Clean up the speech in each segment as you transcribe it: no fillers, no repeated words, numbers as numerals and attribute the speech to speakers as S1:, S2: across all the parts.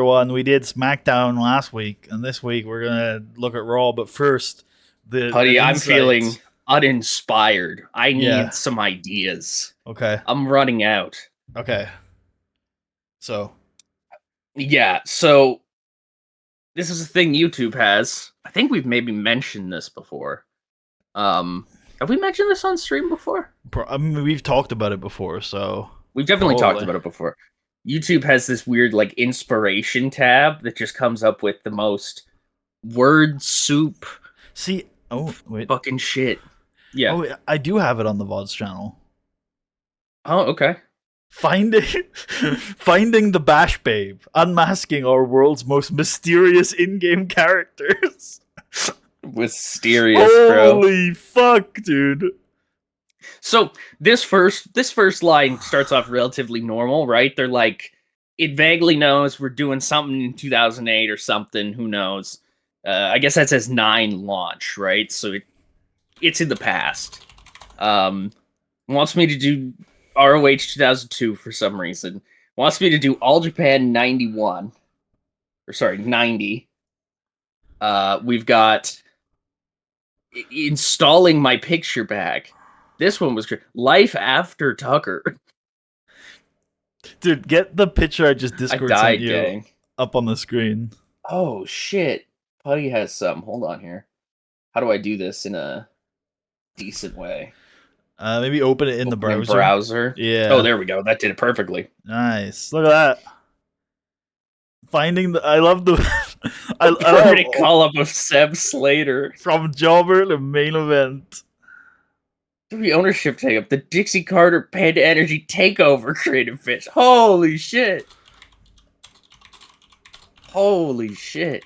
S1: One, we did SmackDown last week, and this week we're gonna look at Raw. But first, an
S2: Buddy, I'm feeling
S1: insight.
S2: uninspired. I
S1: Yeah.
S2: need some ideas.
S1: Okay.
S2: I'm running out.
S1: Okay. So
S2: Yeah, so this is a thing YouTube has. I think we've maybe mentioned this before. Have we mentioned this on stream before?
S1: I mean, we've talked about it before, so
S2: We've definitely talked about it before. YouTube has this weird like inspiration tab that just comes up with the most word soup.
S1: See, wait,
S2: fucking shit. Yeah.
S1: Oh, I do have it on the VODs channel.
S2: Oh, okay.
S1: Finding the Bash Babe, unmasking our world's most mysterious in-game characters.
S2: Mysterious, bro.
S1: Holy fuck, dude.
S2: So this first line starts off relatively normal, right? They're like, it vaguely knows we're doing something in 2008 or something. Who knows? I guess that says 9 launch, right? So it's in the past. Wants me to do ROH 2002 for some reason. Wants me to do All Japan 91. Or sorry, 90. We've got installing my picture back. This one was great. Life After Tucker.
S1: Dude, get the picture I just Discord sent you
S2: gang.
S1: up on the screen.
S2: Oh, shit. Putty has some. Hold on here. How do I do this in a decent way?
S1: Maybe open it in the browser. Yeah.
S2: Oh, there we go. That did it perfectly.
S1: Nice. Look at that. Finding the... I love the...
S2: I love to call up of Seb Slater.
S1: From Jobber to main event.
S2: The ownership take up. The Dixie Carter Panda Energy Takeover creative fish. Holy shit. Holy shit.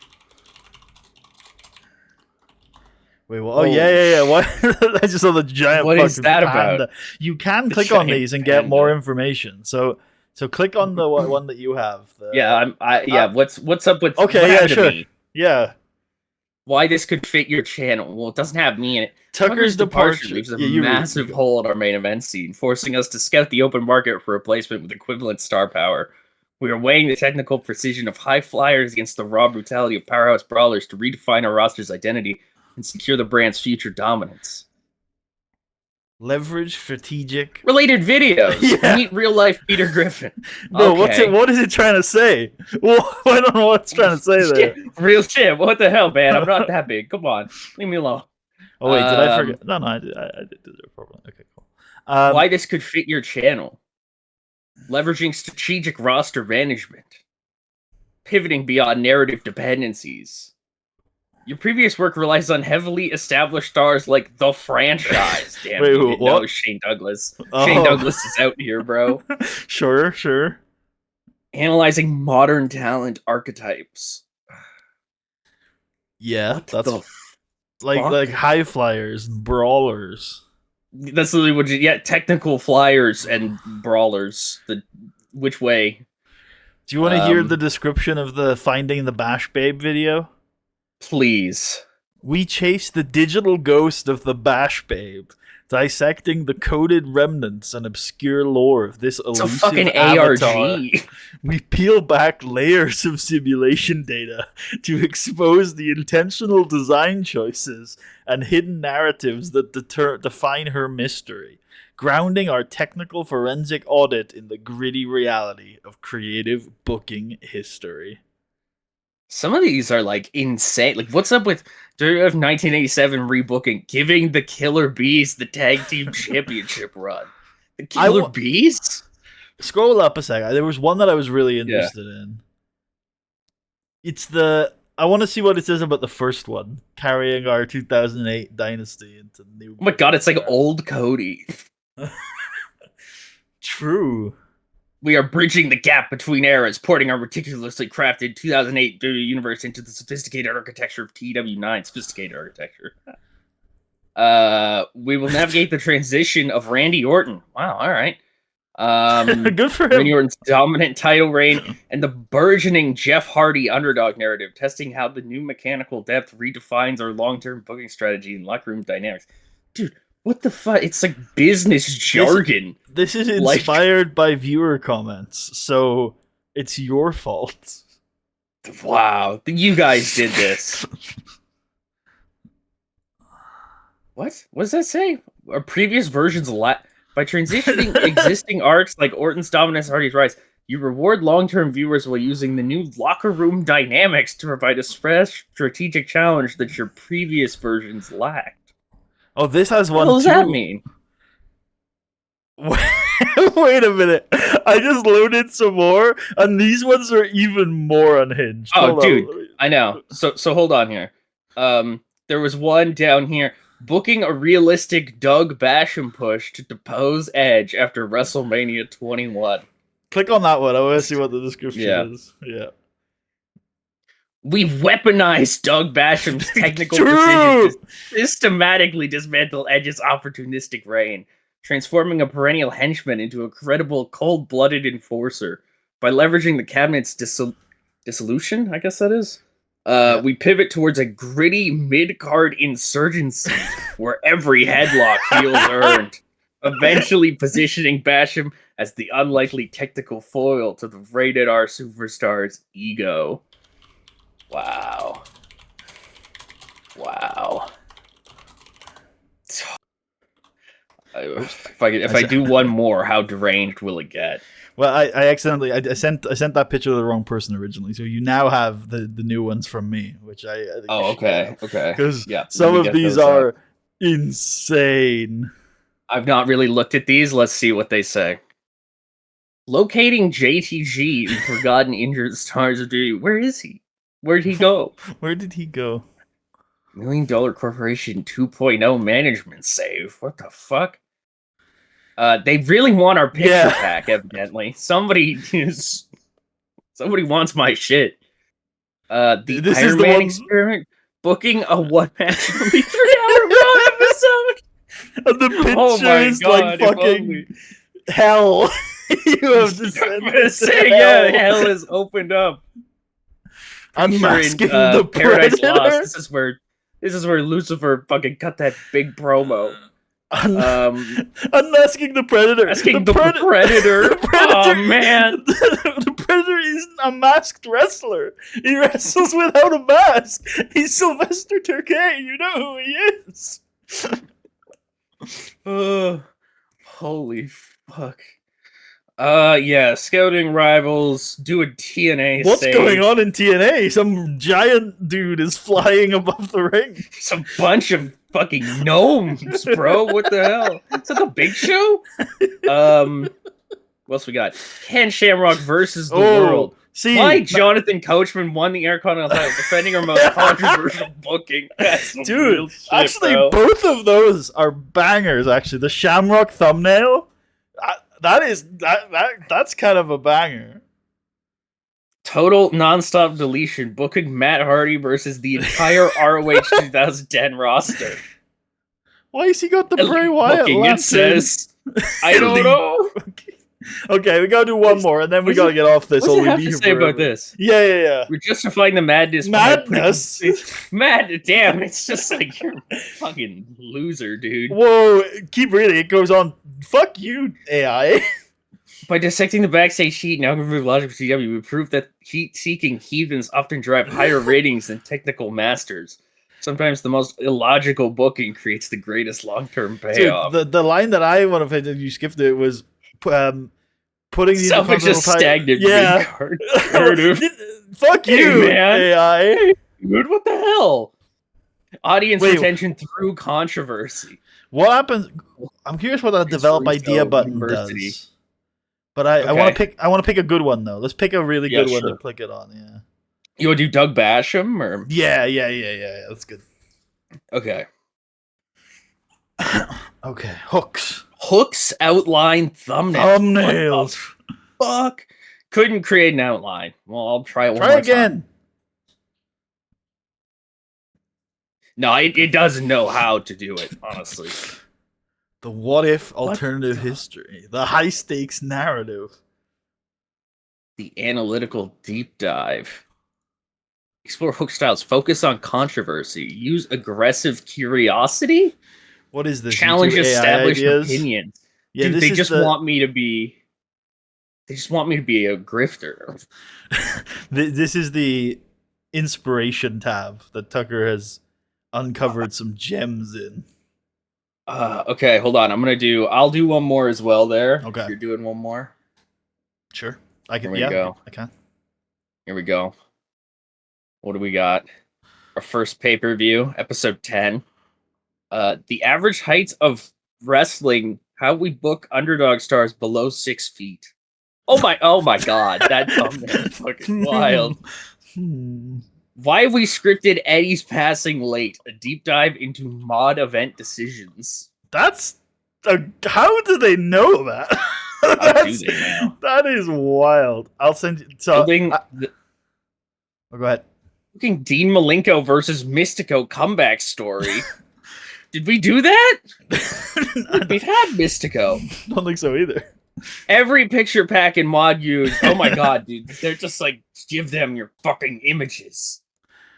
S1: Wait, well, oh, yeah. What? I just saw the giant
S2: what
S1: fucking
S2: is that
S1: panda.
S2: about?
S1: You can click on these and get more information. So click on the one that you have.
S2: What's up with
S1: sure. Yeah.
S2: Why this could fit your channel? Well, it doesn't have me in it.
S1: Tucker's departure
S2: leaves a massive hole in our main event scene, forcing us to scout the open market for replacement with equivalent star power. We are weighing the technical precision of high flyers against the raw brutality of powerhouse brawlers to redefine our roster's identity and secure the brand's future dominance.
S1: Leverage strategic
S2: related videos. Yeah. Meet real life Peter Griffin.
S1: No, okay. What is it trying to say? Well, I don't know what it's trying to say there.
S2: Real shit. What the hell, man? I'm not that big. Come on, leave me alone.
S1: Oh wait, did I forget? No, I did it properly. Okay, cool.
S2: Why this could fit your channel? Leveraging strategic roster management, pivoting beyond narrative dependencies. Your previous work relies on heavily established stars like The Franchise. Damn,
S1: wait,
S2: you didn't
S1: what?
S2: know Shane Douglas. Oh. Shane Douglas is out here, bro.
S1: Sure.
S2: Analyzing modern talent archetypes.
S1: Yeah, that's like high flyers and brawlers.
S2: That's literally what technical flyers and brawlers. Which way?
S1: Do you want to hear the description of the Finding the Bash Babe video?
S2: Please.
S1: We chase the digital ghost of the Bash Babe, dissecting the coded remnants and obscure lore of this elusive
S2: it's a fucking
S1: avatar.
S2: ARG.
S1: We peel back layers of simulation data to expose the intentional design choices and hidden narratives that define her mystery, grounding our technical forensic audit in the gritty reality of creative booking history.
S2: Some of these are like insane. Like, what's up with WWF 1987 rebooking, giving the Killer Bees the tag team championship run? The Killer Bees?
S1: Scroll up a second. There was one that I was really interested in. It's I want to see what it says about the first one, carrying our 2008 dynasty into new.
S2: Oh my god, it's like old Cody.
S1: True.
S2: We are bridging the gap between eras, porting our meticulously crafted 2008 WWE universe into the sophisticated architecture of TEW9. Sophisticated architecture. We will navigate the transition of Randy Orton. Wow, all right.
S1: Good for him.
S2: Randy Orton's dominant title reign and the burgeoning Jeff Hardy underdog narrative, testing how the new mechanical depth redefines our long-term booking strategy and locker room dynamics. Dude, what the fuck? It's like business jargon.
S1: This is inspired by viewer comments, so it's your fault.
S2: Wow, you guys did this. What? What does that say? Are previous versions by transitioning existing arcs like Orton's dominance, Hardy's rise, you reward long-term viewers while using the new locker room dynamics to provide a fresh strategic challenge that your previous versions lacked.
S1: Oh, this has
S2: What the
S1: one
S2: hell does
S1: too.
S2: that mean?
S1: Wait a minute. I just loaded some more, and these ones are even more unhinged.
S2: Oh,
S1: Hold
S2: dude,
S1: on.
S2: I know. So hold on here. There was one down here. Booking a realistic Doug Basham push to depose Edge after WrestleMania 21.
S1: Click on that one. I want to see what the description
S2: Yeah.
S1: is. Yeah.
S2: We weaponized Doug Basham's technical
S1: True!
S2: precision to systematically dismantle Edge's opportunistic reign, transforming a perennial henchman into a credible, cold-blooded enforcer. By leveraging the cabinet's dissolution, I guess that is, we pivot towards a gritty mid-card insurgency where every headlock feels earned, eventually positioning Basham as the unlikely technical foil to the rated R superstar's ego. Wow. Wow. If I do one more, how deranged will it get?
S1: Well, I accidentally I sent that picture to the wrong person originally, so you now have the new ones from me, which I think
S2: okay.
S1: because
S2: Yeah,
S1: some of these are insane.
S2: I've not really looked at these. Let's see what they say. Locating JTG in Forgotten Injured Stars of Duty. Where is he? Where'd he go?
S1: Where did he go?
S2: $1 Million Corporation 2.0 management save. What the fuck? They really want our picture pack, evidently. Somebody wants my shit. The Iron Man experiment, booking a one-match only 3-hour Raw episode.
S1: And the picture is like fucking hell. You have descended
S2: hell is opened up.
S1: Unmasking the
S2: Paradise
S1: Predator.
S2: Lost. This is where Lucifer fucking cut that big promo.
S1: Unmasking the Predator.
S2: The Predator. Oh man,
S1: the Predator isn't a masked wrestler. He wrestles without a mask. He's Sylvester Turkey. You know who he is.
S2: Holy fuck. Yeah, scouting rivals, do a TNA
S1: What's
S2: save.
S1: going on in TNA? Some giant dude is flying above the ring.
S2: Some bunch of fucking gnomes, bro. What the hell? Is that the Big Show? What else we got? Ken Shamrock versus the world.
S1: See,
S2: why Jonathan Coachman won the Intercontinental title, defending our most controversial booking. That's
S1: dude,
S2: shit,
S1: actually,
S2: bro.
S1: both of those are bangers. Actually, the Shamrock thumbnail, that's kind of a banger.
S2: Total nonstop deletion, booking Matt Hardy versus the entire ROH 2010 roster.
S1: Why has he got the Bray Wyatt
S2: booking, it says, I don't know.
S1: Okay, we gotta do one more, and then we gotta get off this.
S2: What does it have to say about this?
S1: Yeah.
S2: We're justifying the madness.
S1: Madness?
S2: Damn, it's just like, you're a fucking loser, dude.
S1: Whoa, keep reading. It goes on. Fuck you, AI.
S2: By dissecting the backstage sheet and algorithm logic for TEW, we prove that heat-seeking heathens often drive higher ratings than technical masters. Sometimes the most illogical booking creates the greatest long-term payoff.
S1: Dude, the line that I want to say that you skipped it was putting the
S2: Selfish just stagnant.
S1: Yeah. Fuck you,
S2: hey, man.
S1: AI.
S2: Hey, dude, what the hell? Audience retention through controversy.
S1: What happens? I'm curious what that develop idea button does. But I want to pick a good one though. Let's pick a really good one to click it on. Yeah.
S2: You want to do Doug Basham or?
S1: Yeah. That's good.
S2: Okay.
S1: Okay. Hooks
S2: outline thumbnails.
S1: Thumbnails.
S2: Fuck. Couldn't create an outline. Well, I'll try it one more
S1: time. Try again.
S2: No, it doesn't know how to do it, honestly.
S1: The what if alternative history. The high stakes narrative.
S2: The analytical deep dive. Explore hook styles. Focus on controversy. Use aggressive curiosity.
S1: What is this?
S2: Challenge established opinions. Yeah, dude, they just want me to be They just want me to be a grifter.
S1: This is the inspiration tab that Tucker has uncovered some gems in.
S2: Okay, hold on. I'll do one more as well there.
S1: Okay.
S2: If you're doing one more.
S1: Sure. I can.
S2: Here we
S1: Yeah,
S2: go.
S1: I can.
S2: Here we go. What do we got? Our first pay-per-view, episode 10. The average height of wrestling, how we book underdog stars below 6 feet. Oh my god, that thumbnail is fucking wild. Why have we scripted Eddie's passing late? A deep dive into mod event decisions.
S1: That's how do they know that?
S2: How do they know?
S1: That is wild. I'll send you. So, go ahead.
S2: Looking Dean Malenko versus Mystico comeback story. Did we do that? We've had Mystico.
S1: Don't think so either.
S2: Every picture pack in mod use. Oh my god, dude. They're just like, give them your fucking images.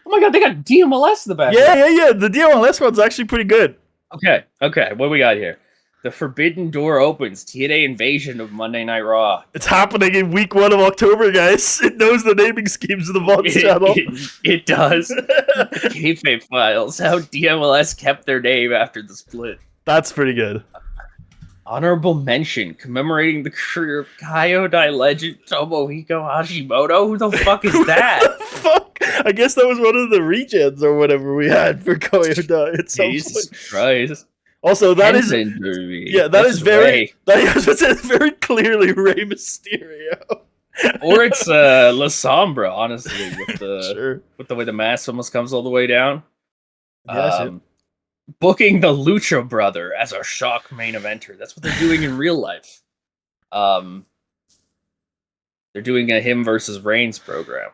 S2: Oh my god, they got DMLS in the back.
S1: Yeah. The DMLS one's actually pretty good.
S2: Okay. What do we got here? The Forbidden Door opens. TNA invasion of Monday Night Raw.
S1: It's happening in week 1 of October, guys. It knows the naming schemes of the VOD channel.
S2: It does. The Kayfabe Files. How DMLS kept their name after the split.
S1: That's pretty good.
S2: Honorable mention commemorating the career of Kyodai legend Tomohiko Hashimoto. Who the fuck is that?
S1: Fuck! I guess that was one of the regens or whatever we had for Kyodai at some
S2: Jesus
S1: point.
S2: Christ.
S1: Also, that is very clearly Rey Mysterio.
S2: Or it's La Sombra, honestly,
S1: Sure.
S2: with the way the mask almost comes all the way down.
S1: Yeah,
S2: booking the Lucha Brother as our shock main eventer. That's what they're doing in real life. They're doing a him versus Reigns program.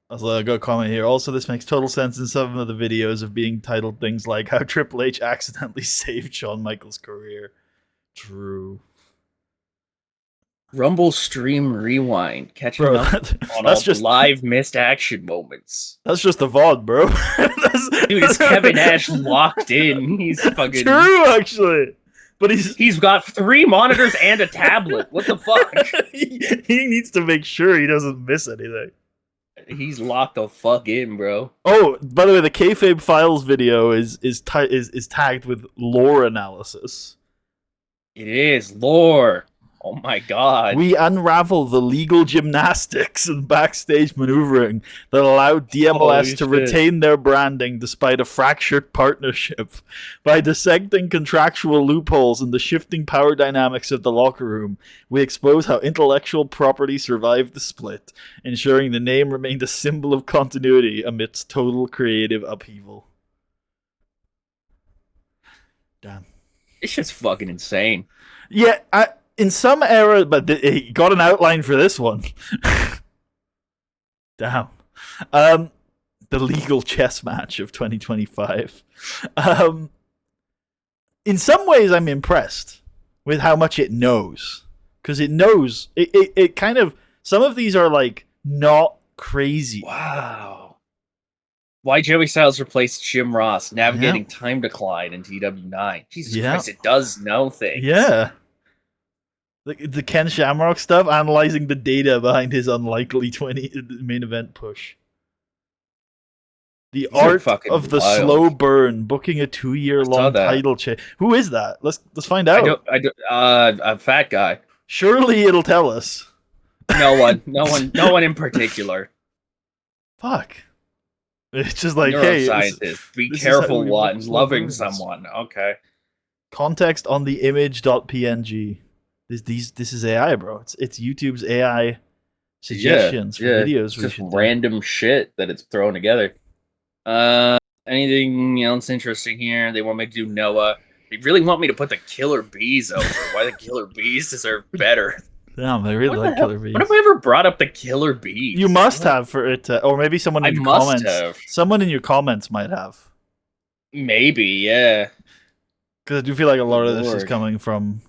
S1: Also, I got a comment here. Also, this makes total sense in some of the videos of being titled things like how Triple H accidentally saved Shawn Michaels' career. True.
S2: Rumble stream rewind, catching up on all the live missed action moments.
S1: That's just the VOD, bro.
S2: Dude, it's Kevin Nash locked in. He's fucking
S1: true, actually. But
S2: he's got 3 monitors and a tablet. What the fuck?
S1: he needs to make sure he doesn't miss anything.
S2: He's locked the fuck in, bro.
S1: Oh, by the way, the Kayfabe Files video is tagged with lore analysis.
S2: It is lore. Oh my god.
S1: We unravel the legal gymnastics and backstage maneuvering that allowed DMLS to retain their branding despite a fractured partnership. By dissecting contractual loopholes and the shifting power dynamics of the locker room, we expose how intellectual property survived the split, ensuring the name remained a symbol of continuity amidst total creative upheaval. Damn.
S2: It's just fucking insane.
S1: Yeah, in some era, but he got an outline for this one. Damn. The legal chess match of 2025. In some ways, I'm impressed with how much it knows. Because it knows, it kind of, some of these are like not crazy.
S2: Wow. Why Joey Styles replaced Jim Ross, navigating time decline in TW9. Jesus Christ, it does know things.
S1: Yeah. The Ken Shamrock stuff, analyzing the data behind his unlikely main event push. The art of the slow burn, booking a 2-year-long title change. Who is that? Let's find out.
S2: A fat guy.
S1: Surely it'll tell us.
S2: No one in particular.
S1: Fuck. It's just like, hey,
S2: be careful what loving someone. Okay.
S1: Context on the image.png. This is AI, bro. It's YouTube's AI suggestions for videos.
S2: Just random shit that it's throwing together. Anything else interesting here? They want me to do Noah. They really want me to put the Killer Bees over. Why the Killer Bees deserve better?
S1: Damn, they really like Killer Bees.
S2: When have I ever brought up the Killer Bees?
S1: You must have for it to, or maybe someone in your comments. Someone in your comments might have.
S2: Maybe, yeah.
S1: Because I do feel like a lot of this is coming from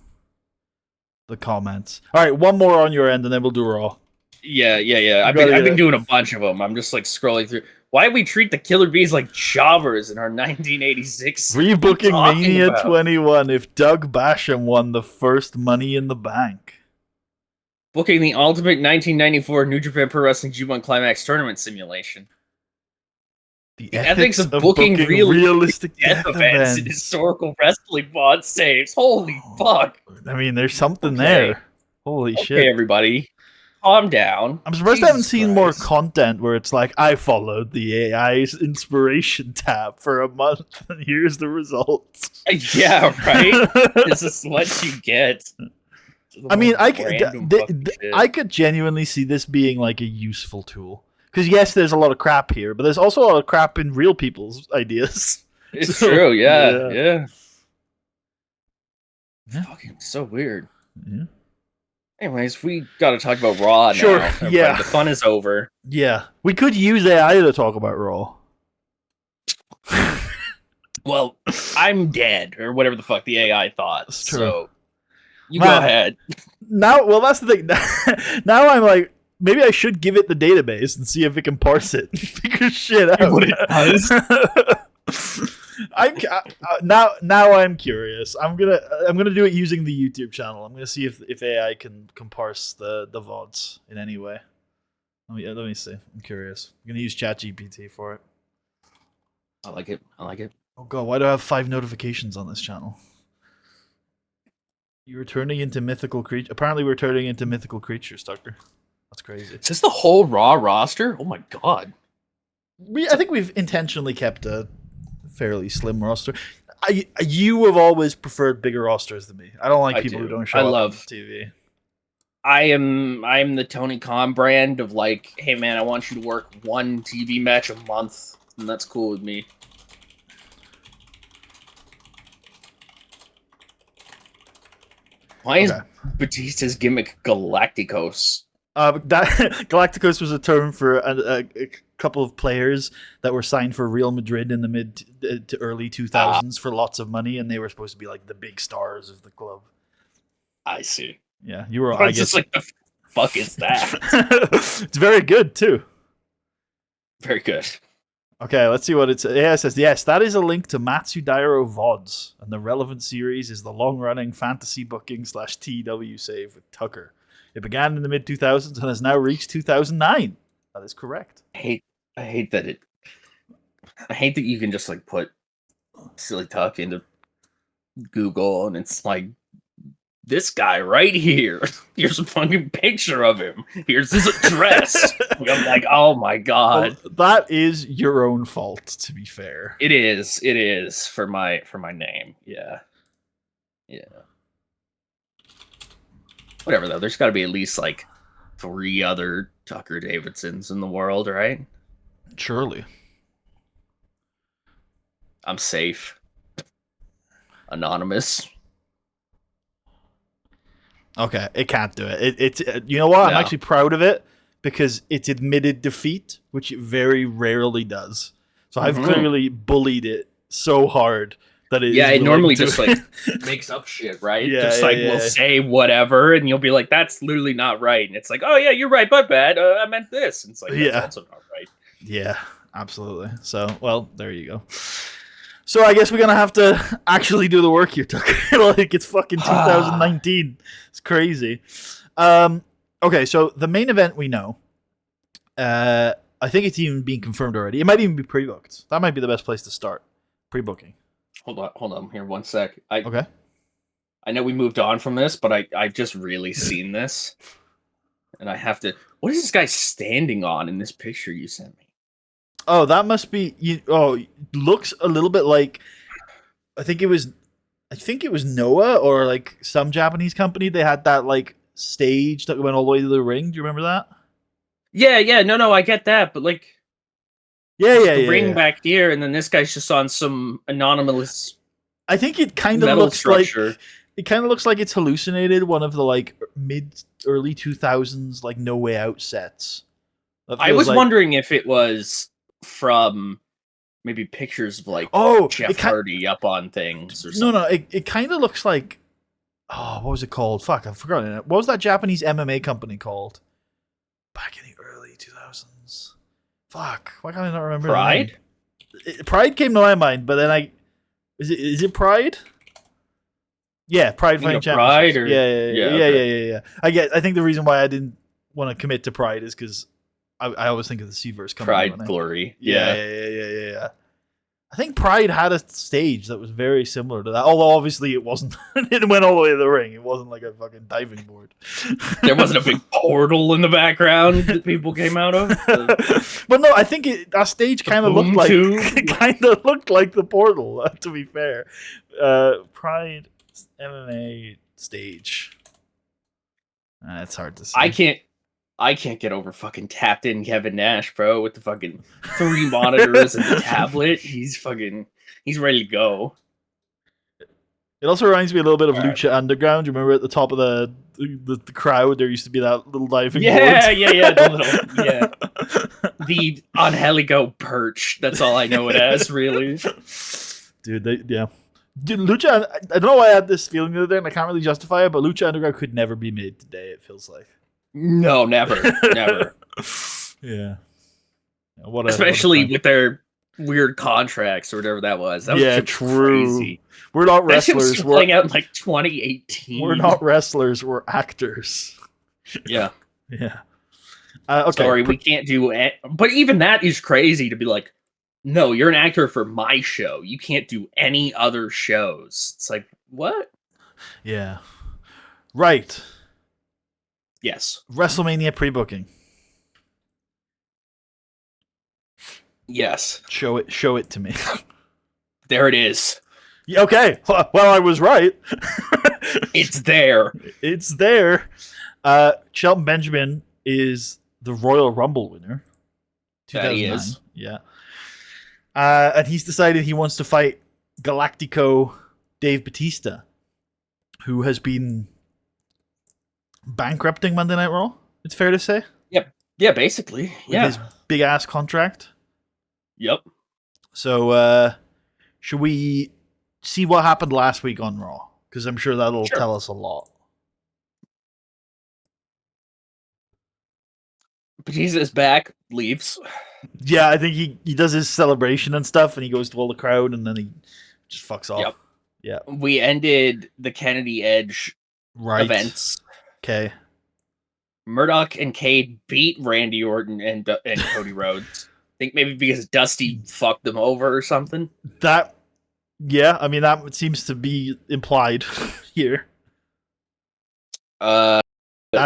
S1: the comments. All right, one more on your end, and then we'll do Raw.
S2: Yeah. I've been doing a bunch of them. I'm just like scrolling through. Why we treat the Killer Bees like jobbers in our 1986
S1: rebooking Mania 21 if Doug Basham won the first Money in the Bank.
S2: Booking the ultimate 1994 New Japan Pro Wrestling G1 Climax tournament simulation.
S1: The
S2: Ethics of booking
S1: realistic
S2: death events in historical wrestling mod saves. Holy fuck.
S1: I mean, there's something there. Holy shit.
S2: Okay, everybody. Calm down.
S1: I'm surprised I haven't seen more content where it's like, I followed the AI's inspiration tab for a month, and here's the results.
S2: Yeah, right? This is what you get.
S1: I mean, I could genuinely see this being like a useful tool. Because yes, there's a lot of crap here, but there's also a lot of crap in real people's ideas.
S2: It's true, yeah. Fucking so weird.
S1: Yeah.
S2: Anyways, we got to talk about Raw now.
S1: Sure, yeah.
S2: The fun is over.
S1: Yeah. We could use AI to talk about Raw.
S2: Well, I'm dead, or whatever the fuck the AI thought.
S1: That's true.
S2: So, you go ahead.
S1: Now, well, that's the thing. Now I'm like, maybe I should give it the database and see if it can parse it. Figure shit out.
S2: What it does.
S1: Now I'm curious. I'm gonna do it using the YouTube channel. I'm gonna see if AI can parse the VODs in any way. Let me see. I'm curious. I'm gonna use ChatGPT for it.
S2: I like it.
S1: Oh god, why do I have 5 notifications on this channel? You're turning into mythical creatures. Apparently, we're turning into mythical creatures, Tucker. That's crazy.
S2: Is this the whole Raw roster? Oh my god.
S1: I think we've intentionally kept a fairly slim roster. You have always preferred bigger rosters than me. I don't like people who don't show up on TV.
S2: I'm the Tony Khan brand of like, hey man, I want you to work 1 TV match a month, and that's cool with me. Why is Batista's gimmick Galacticos?
S1: Galacticos was a term for a couple of players that were signed for Real Madrid in the mid to early 2000s for lots of money, and they were supposed to be like the big stars of the club.
S2: I see.
S1: Yeah, you were.
S2: I guess. Just like, the fuck is that?
S1: It's very good too.
S2: Very good.
S1: Okay, let's see what it says. Yeah, it says, yes, that is a link to Matsudairo VODs, and the relevant series is the long-running fantasy booking / TEW save with Tucker. It began in the mid-2000s and has now reached 2009. That is correct.
S2: I hate that you can just like put Silly Tuck into Google and it's like, this guy right here. Here's a fucking picture of him. Here's his address. I'm like, oh my god.
S1: Well, that is your own fault, to be fair.
S2: It is for my name. Yeah. Whatever though. There's got to be at least like 3 other Tucker Davidsons in the world, right?
S1: Surely.
S2: I'm safe. Anonymous.
S1: Okay, it can't do it. It's you know what? No. I'm actually proud of it because it's admitted defeat, which it very rarely does. So I've clearly bullied it so hard that it.
S2: Yeah, it normally just like makes up shit, right?
S1: Yeah,
S2: just like we'll say whatever, and you'll be like, "That's literally not right," and it's like, "Oh yeah, you're right, my bad. I meant this." And it's like, "That's also not right."
S1: Yeah, absolutely. So, well, there you go. So I guess we're gonna have to actually do the work here, Tucker. Like it's fucking 2019. It's crazy. Okay, so the main event we know. I think it's even being confirmed already. It might even be pre-booked. That might be the best place to start. Pre-booking.
S2: Hold on. Here, 1 sec.
S1: Okay.
S2: I know we moved on from this, but I've just really seen this, and I have to. What is this guy standing on in this picture you sent me?
S1: Oh, that must be looks a little bit like I think it was Noah or like some Japanese company. They had that like stage that went all the way to the ring. Do you remember that?
S2: Yeah, no, I get that, but like the ring back here, and then this guy's just on some anonymous.
S1: I think it kind of looks structure. Like it's hallucinated one of the like early 2000s like No Way Out sets.
S2: I was wondering if it was from maybe pictures of like Jeff Hardy up on things or something.
S1: No, it kind of looks like what was it called? Fuck, I've forgotten it. What was that Japanese MMA company called? Back in the early 2000s. Fuck, why can't I not remember?
S2: Pride?
S1: Pride came to my mind, but then is it Pride? Yeah, Pride
S2: You know,
S1: fighting
S2: Pride
S1: championships.
S2: or
S1: Yeah.
S2: okay.
S1: I think the reason why I didn't want to commit to Pride is because I always think of the Seaverse company when
S2: Pride
S1: I.
S2: Glory.
S1: Yeah,
S2: Yeah.
S1: yeah. I think Pride had a stage that was very similar to that, although obviously it wasn't. It went all the way to the ring. It wasn't like a fucking diving board.
S2: There wasn't a big portal in the background that people came out of.
S1: But no, I think that stage kind of looked
S2: boom
S1: like
S2: tube?
S1: kind of looked like the portal. To be fair, Pride MMA stage. It's hard to see.
S2: I can't get over fucking tapped in Kevin Nash, bro, with the fucking 3 monitors and the tablet. He's ready to go.
S1: It also reminds me a little bit of
S2: All right.
S1: Lucha Underground. You remember at the top of the crowd, there used to be that little diving board.
S2: Yeah, the little the Angelico perch. That's all I know it as, really.
S1: Dude, Lucha. I don't know why I had this feeling the other day, and I can't really justify it. But Lucha Underground could never be made today. It feels like.
S2: No, never.
S1: Yeah.
S2: Especially with their weird contracts or whatever that was. That was
S1: true.
S2: Crazy.
S1: We're not
S2: That shit
S1: wrestlers.
S2: was
S1: We're
S2: playing out in like 2018.
S1: We're not wrestlers. We're actors.
S2: Yeah.
S1: Yeah. Okay.
S2: Sorry, we can't do it. But even that is crazy to be like, no, you're an actor for my show. You can't do any other shows. It's like, what?
S1: Yeah. Right.
S2: Yes.
S1: WrestleMania pre-booking.
S2: Yes.
S1: Show it to me.
S2: There it is.
S1: Yeah, okay. Well, I was right.
S2: It's there.
S1: It's there. Shelton Benjamin is the Royal Rumble winner.
S2: That he is.
S1: Yeah. And he's decided he wants to fight Galactico Dave Bautista, who has been bankrupting Monday Night Raw, it's fair to say.
S2: Yep. Yeah, basically.
S1: With his big ass contract.
S2: Yep.
S1: So, should we see what happened last week on Raw? Because I'm sure that'll tell us a lot.
S2: Batista's back, leaves.
S1: Yeah, I think he does his celebration and stuff, and he goes to all the crowd, and then he just fucks off.
S2: Yep.
S1: Yeah.
S2: We ended the Kennedy Edge events.
S1: Okay.
S2: Murdoch and Cade beat Randy Orton and Cody Rhodes. I think maybe because Dusty fucked them over or something.
S1: That seems to be implied here. That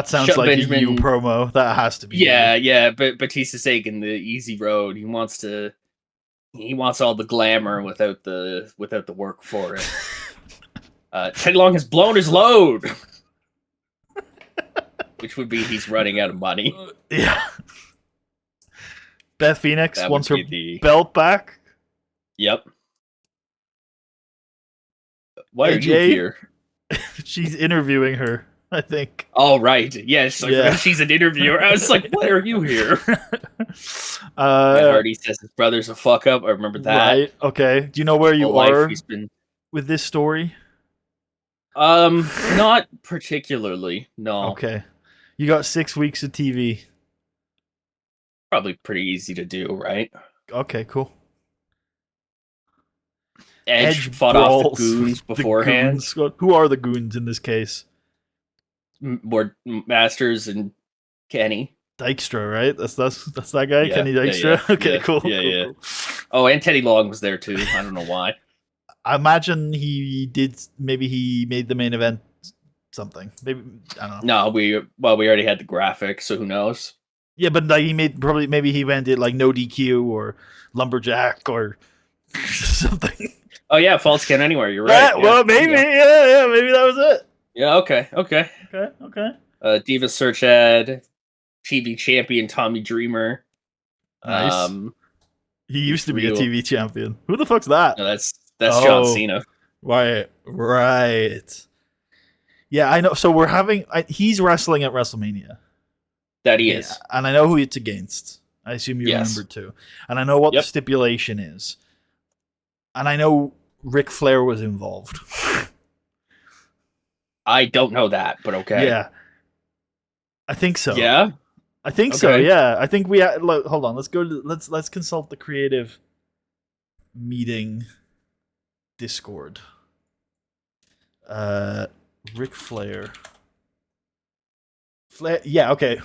S1: sounds like Benjamin, a EU promo. That has to be.
S2: Yeah. But Batista's taking the easy road. He wants all the glamour without the work for it. Teddy Long has blown his load. Which would be he's running out of money.
S1: Yeah. Beth Phoenix wants her belt back.
S2: Yep. Why are you here?
S1: She's interviewing her, I think.
S2: Oh, right. Yes, she's an interviewer. I was like, why are you here? Hardy says his brother's a fuck up. I remember that.
S1: Right. Okay. Do you know where you are with this story?
S2: Not particularly. No.
S1: Okay. You got 6 weeks of TV.
S2: Probably pretty easy to do, right?
S1: Okay, cool.
S2: Edge fought off the goons beforehand.
S1: Who are the goons in this case?
S2: More Masters and Kenny
S1: Dykstra, right? That's that guy, yeah, Kenny Dykstra.
S2: Yeah,
S1: okay, cool.
S2: Cool. Oh, and Teddy Long was there too. I don't know why.
S1: I imagine he made the main event something. Maybe I don't
S2: know. No, we already had the graphic, so who knows?
S1: Yeah, but like maybe he went it like no DQ or lumberjack or something.
S2: Oh yeah, false count anywhere. You're right.
S1: Yeah, well, maybe. Yeah, maybe that was it.
S2: Yeah. Okay. Diva Search Ad, TV champion Tommy Dreamer.
S1: Nice. He used to be a TV champion. Who the fuck's that?
S2: No, that's John Cena.
S1: Right. Yeah, I know. So he's wrestling at WrestleMania.
S2: That he is.
S1: And I know who it's against. I assume you remember too. And I know what the stipulation is. And I know Ric Flair was involved.
S2: I don't know that, but okay.
S1: Yeah. I think so.
S2: Yeah?
S1: I think so, yeah. I think hold on, let's consult the creative meeting Discord. Uh, Ric Flair. Yeah, okay.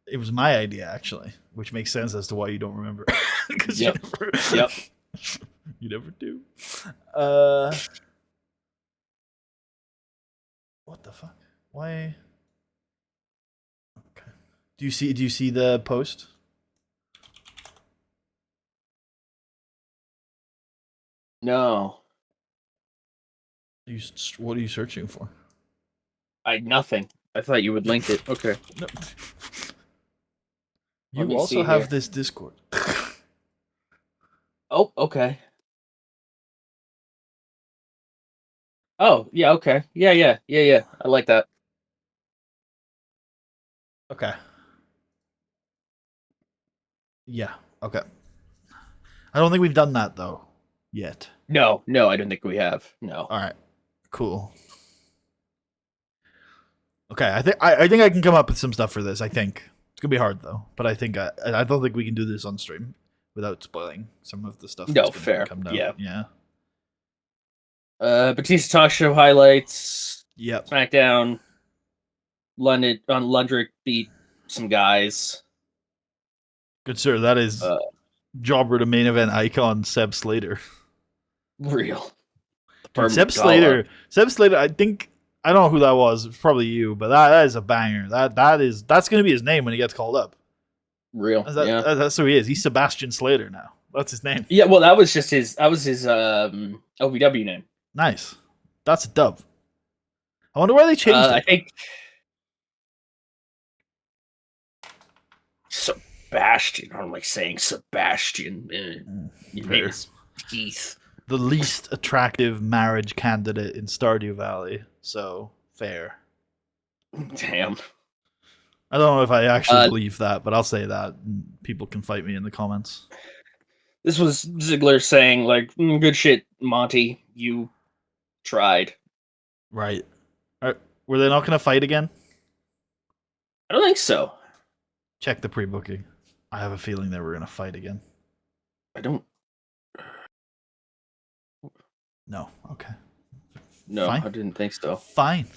S1: It was my idea actually, which makes sense as to why you don't remember. Because
S2: Yep.
S1: you never,
S2: Yep.
S1: you never do. Uh, what the fuck? Why? Okay. Do you see the post?
S2: No.
S1: What are you searching for?
S2: Nothing. I thought you would link it. Okay.
S1: No.
S2: Let
S1: You
S2: me
S1: also
S2: see
S1: have
S2: here.
S1: this Discord.
S2: Oh, okay. Oh, yeah, okay. Yeah. I like that.
S1: Okay. Yeah. Okay. I don't think we've done that though yet.
S2: No, I don't think we have. No.
S1: All right. Cool. Okay. I think I can come up with some stuff for this. I think it's gonna be hard though, but I don't think we can do this on stream without spoiling some of the stuff that's
S2: No,
S1: gonna be
S2: fair.
S1: coming out.
S2: Yeah.
S1: Yeah.
S2: Batista talk show highlights.
S1: Yep.
S2: SmackDown. Lundrick beat some guys.
S1: Good sir. That is
S2: Uh,
S1: jobber to main event icon Seb Slater.
S2: real. The
S1: Dude,
S2: permanent call up.
S1: Seb Slater. I think I don't know who that was. It's probably you, but that is a banger. That's gonna be his name when he gets called up.
S2: Real. Yeah.
S1: That's who he is. He's Sebastian Slater now. That's his name.
S2: Yeah, well that was his OVW name.
S1: Nice. That's a dub. I wonder why they changed
S2: I
S1: it.
S2: think Sebastian. I don't like saying Sebastian. Your name
S1: Fair.
S2: is Keith.
S1: The least attractive marriage candidate in Stardew Valley. So fair.
S2: Damn.
S1: I don't know if I actually believe that, but I'll say that. People can fight me in the comments.
S2: This was Ziggler saying, like, good shit, Monty. You tried.
S1: Right. Were they not going to fight again?
S2: I don't think so.
S1: Check the pre-booking. I have a feeling they were going to fight again.
S2: I don't.
S1: No. Okay.
S2: No,
S1: Fine.
S2: I didn't think so.
S1: Fine.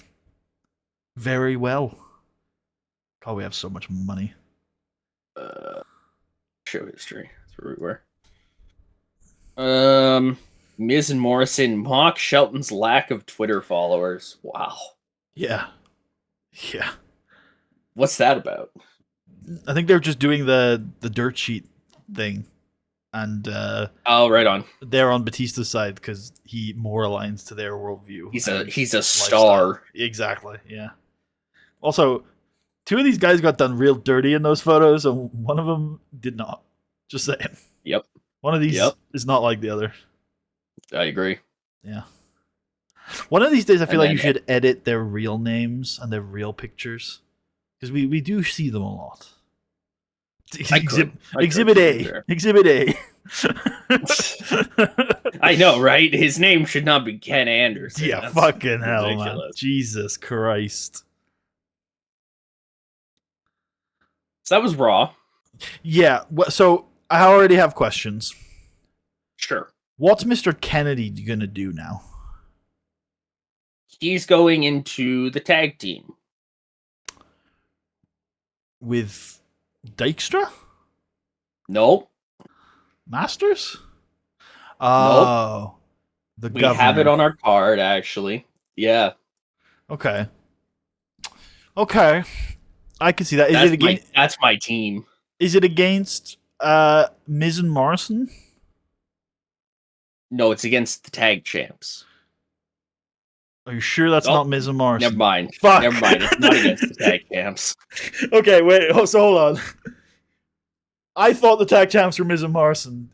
S1: Very well. God, we have so much money.
S2: Show history. That's where we were. Miz and Morrison mock Shelton's lack of Twitter followers. Wow.
S1: Yeah. Yeah.
S2: What's that about?
S1: I think they're just doing the dirt sheet thing. And
S2: Oh, right on.
S1: they're on Batista's side because he more aligns to their worldview.
S2: He's a
S1: lifestyle.
S2: star.
S1: Exactly. Yeah. Also, two of these guys got done real dirty in those photos, and one of them did not. Just saying.
S2: Yep.
S1: One of these is not like the other.
S2: I agree.
S1: Yeah. One of these days, I feel like
S2: then-
S1: you should edit their real names and their real pictures because we do see them a lot. Exhibit A. Exhibit A.
S2: I know, right? His name should not be Ken Anderson.
S1: Yeah,
S2: That's
S1: fucking hell, man.
S2: ridiculous.
S1: Jesus Christ.
S2: So that was Raw.
S1: Yeah, so I already have questions.
S2: Sure.
S1: What's Mr. Kennedy going to do now?
S2: He's going into the tag team.
S1: With Dykstra?
S2: Nope.
S1: Masters? Oh. The
S2: We
S1: governor.
S2: have it on our card, actually. Yeah.
S1: Okay. Okay. I can see that.
S2: That's my team.
S1: Is it against Miz and Morrison?
S2: No, it's against the tag champs.
S1: Are you sure that's not Miz and Morrison?
S2: Never mind.
S1: Fuck.
S2: Never mind. It's not against the tag champs.
S1: Okay, wait. So hold on. I thought the tag champs were Miz and Morrison.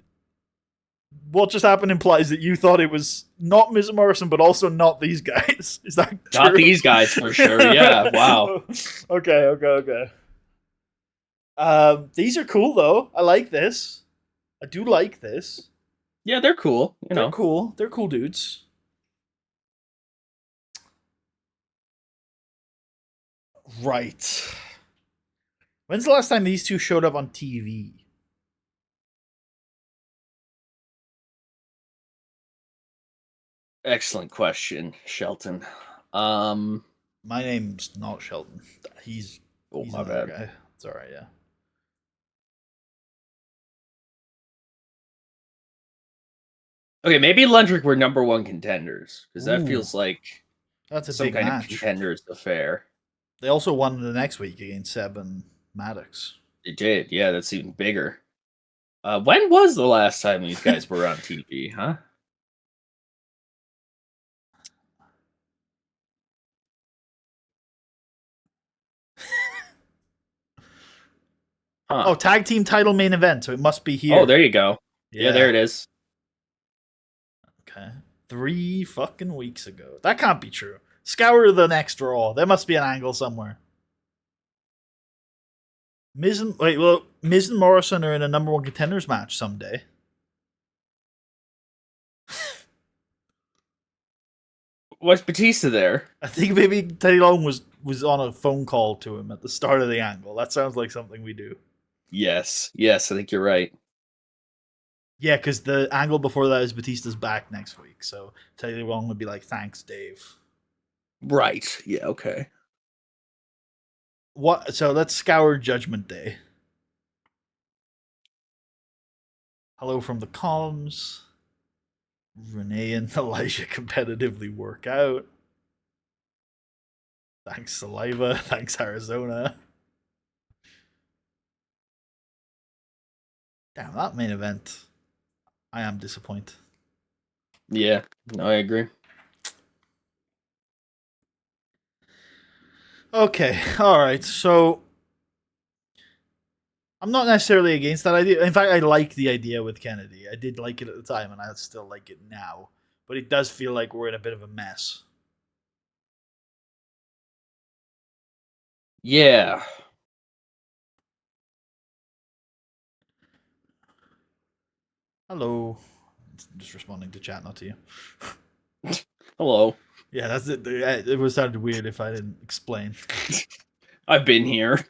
S1: What just happened implies that you thought it was not Miz and Morrison, but also not these guys. Is that true?
S2: Not these guys for sure. Yeah. Wow.
S1: Okay. These are cool though. I like this. I do like this.
S2: Yeah, they're cool.
S1: They're cool. They're cool dudes. Right. When's the last time these two showed up on TV?
S2: Excellent question, Shelton. Um.
S1: My name's not Sheldon. He's
S2: Oh,
S1: he's
S2: my
S1: another
S2: bad.
S1: guy. It's all right. Yeah.
S2: Okay, maybe Lundrick were number one contenders because that
S1: Ooh,
S2: feels like
S1: that's a
S2: some
S1: big
S2: kind of
S1: match.
S2: contenders affair.
S1: They also won the next week against Seb and Maddox.
S2: It did. Yeah, that's even bigger. When was the last time these guys were on TV? Huh? Huh.
S1: Oh, tag team title main event. So it must be
S2: Oh,
S1: here.
S2: there you go. Yeah, there
S1: Yeah.
S2: it is.
S1: Okay. 3 fucking weeks ago. That can't be true. Scour the next Raw. There must be an angle somewhere. Miz and Morrison are in a number one contenders match someday.
S2: Was Batista there?
S1: I think maybe Teddy Long was on a phone call to him at the start of the angle. That sounds like something we do.
S2: Yes. Yes, I think you're right.
S1: Yeah, because the angle before that is Batista's back next week. So Teddy Long would be like, "Thanks, Dave."
S2: Right. Yeah, okay.
S1: What? So let's scour Judgment Day. Hello from the comms. Renee and Elijah competitively work out. Thanks, Saliva. Thanks, Arizona. Damn, that main event. I am disappointed.
S2: Yeah, no, I agree.
S1: Okay, alright, so I'm not necessarily against that idea. In fact, I like the idea with Kennedy. I did like it at the time, and I still like it now. But it does feel like we're in a bit of a mess.
S2: Yeah.
S1: Hello. I'm just responding to chat, not to you.
S2: Hello.
S1: Yeah, that's it. It would sound weird if I didn't explain.
S2: I've been here.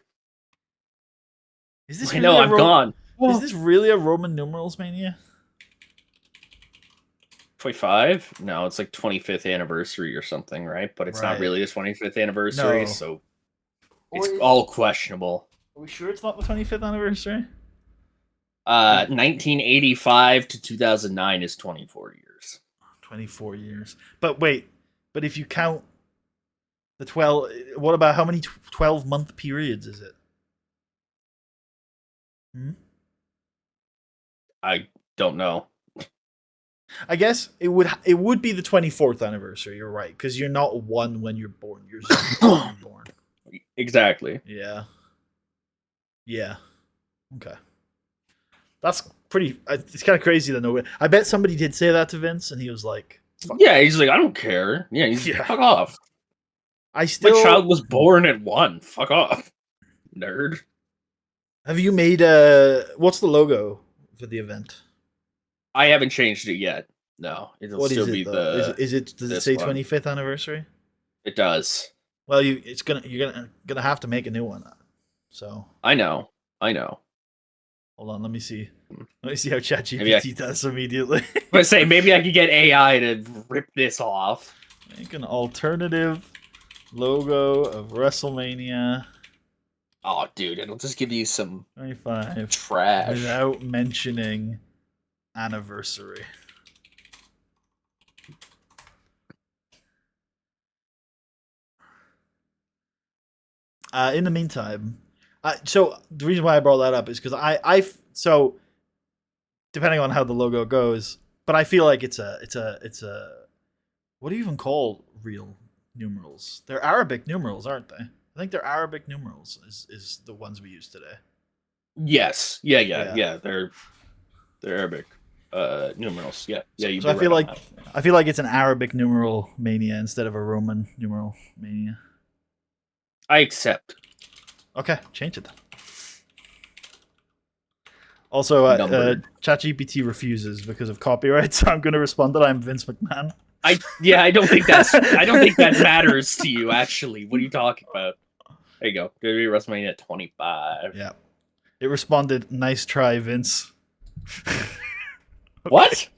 S1: Is this
S2: I
S1: really
S2: know,
S1: a
S2: I'm gone.
S1: Is this really a Roman numerals mania?
S2: 25? No, it's like 25th anniversary or something, right? But it's not
S1: Right.
S2: really his 25th anniversary,
S1: No.
S2: so
S1: Or
S2: it's all questionable.
S1: Are we sure it's not the 25th anniversary?
S2: 1985 to 2009 is 24 years.
S1: 24 years. But wait, but if you count the 12, what about how many 12-month periods is it? Hmm?
S2: I don't know.
S1: I guess it would be the 24th anniversary. You're right, because you're not one when you're born. You're 0 when you're born.
S2: Exactly.
S1: Yeah. Yeah. Okay. That's pretty. It's kind of crazy to know. I bet somebody did say that to Vince, and he was like,
S2: Fuck. Yeah, he's like, I don't care. Yeah, he's
S1: Yeah.
S2: fuck off.
S1: "I still."
S2: My child was born at 1. Fuck off, nerd.
S1: Have you made what's the logo for the event?
S2: I haven't changed it yet. No, it'll
S1: What
S2: still
S1: is
S2: be
S1: it though?
S2: the.
S1: Is it does it
S2: this
S1: say
S2: one.
S1: 25th anniversary?
S2: It does.
S1: Well, you're gonna have to make a new one. So
S2: I know. I know.
S1: hold on, let me see. Let me see how
S2: Maybe I-
S1: ChatGPT does immediately.
S2: But say maybe I could get AI to rip this off.
S1: Make an alternative logo of WrestleMania
S2: Oh, dude, it'll just give you some
S1: 25
S2: trash.
S1: without mentioning anniversary. In the meantime, so the reason why I brought that up is because so depending on how the logo goes, but I feel like it's a what do you even call real numerals? They're Arabic numerals, aren't they? I think they're Arabic numerals is the ones we use today.
S2: Yes. Yeah.
S1: Yeah.
S2: They're Arabic numerals. Yeah. Yeah.
S1: So I feel like it's an Arabic numeral mania instead of a Roman numeral mania.
S2: I accept.
S1: Okay, change it then. Also,
S2: Numbered.
S1: ChatGPT refuses because of copyright, so I'm going to respond that I'm Vince McMahon.
S2: I don't think that matters to you. Actually, what are you talking about? There you go. WWE WrestleMania at 25.
S1: Yeah, it responded, "Nice try, Vince."
S2: What?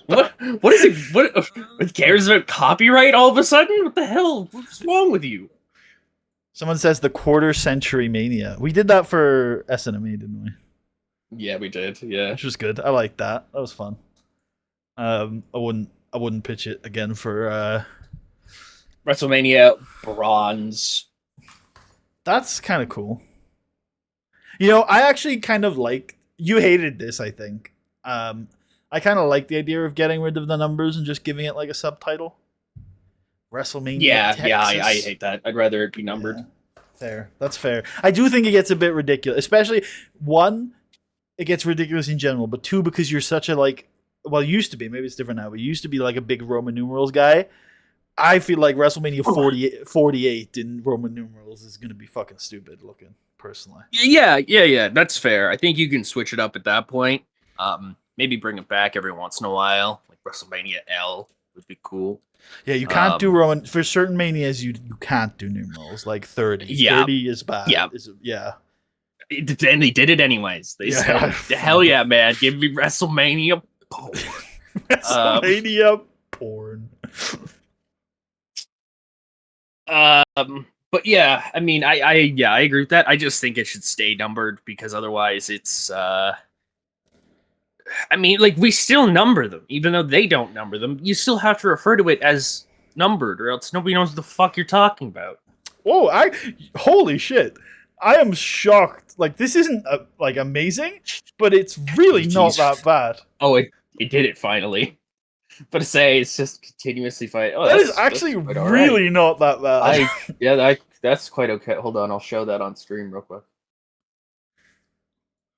S2: What is it? What cares about copyright all of a sudden? What the hell? What's wrong with you?
S1: Someone says the quarter century mania. We did that for SNME, didn't we?
S2: Yeah, we did. Yeah.
S1: Which was good. I liked that. That was fun. I wouldn't pitch it again for
S2: WrestleMania bronze.
S1: that's kind of cool. You know, I actually kind of like you hated this, I think. I kind of like the idea of getting rid of the numbers and just giving it like a subtitle. WrestleMania
S2: Yeah,
S1: Texas.
S2: yeah, I hate that. I'd rather it be numbered.
S1: Yeah, fair. That's fair. I do think it gets a bit ridiculous, especially one, it gets ridiculous in general, but two, because you're such a like, well, it used to be, maybe it's different now, but you used to be like a big Roman numerals guy. I feel like WrestleMania 48 in Roman numerals is going to be fucking stupid looking, personally.
S2: Yeah. That's fair. I think you can switch it up at that point. Maybe bring it back every once in a while, like WrestleMania L would be cool.
S1: Yeah, you can't do Roman for certain manias. You can't do numerals like 30.
S2: Yeah,
S1: 30 is bad.
S2: Yeah,
S1: yeah.
S2: And they did it anyways. They said, "Hell yeah, man! Give me WrestleMania porn."
S1: WrestleMania porn.
S2: But yeah, I mean, I agree with that. I just think it should stay numbered because otherwise, it's. I mean, like we still number them, even though they don't number them. You still have to refer to it as numbered, or else nobody knows what the fuck you're talking about.
S1: Oh, holy shit! I am shocked. Like this isn't like amazing, but it's really not that bad.
S2: Oh, it did it finally. But to say it's just continuously fight. Oh,
S1: that is actually really not that bad.
S2: That's quite okay. Hold on, I'll show that on stream real quick.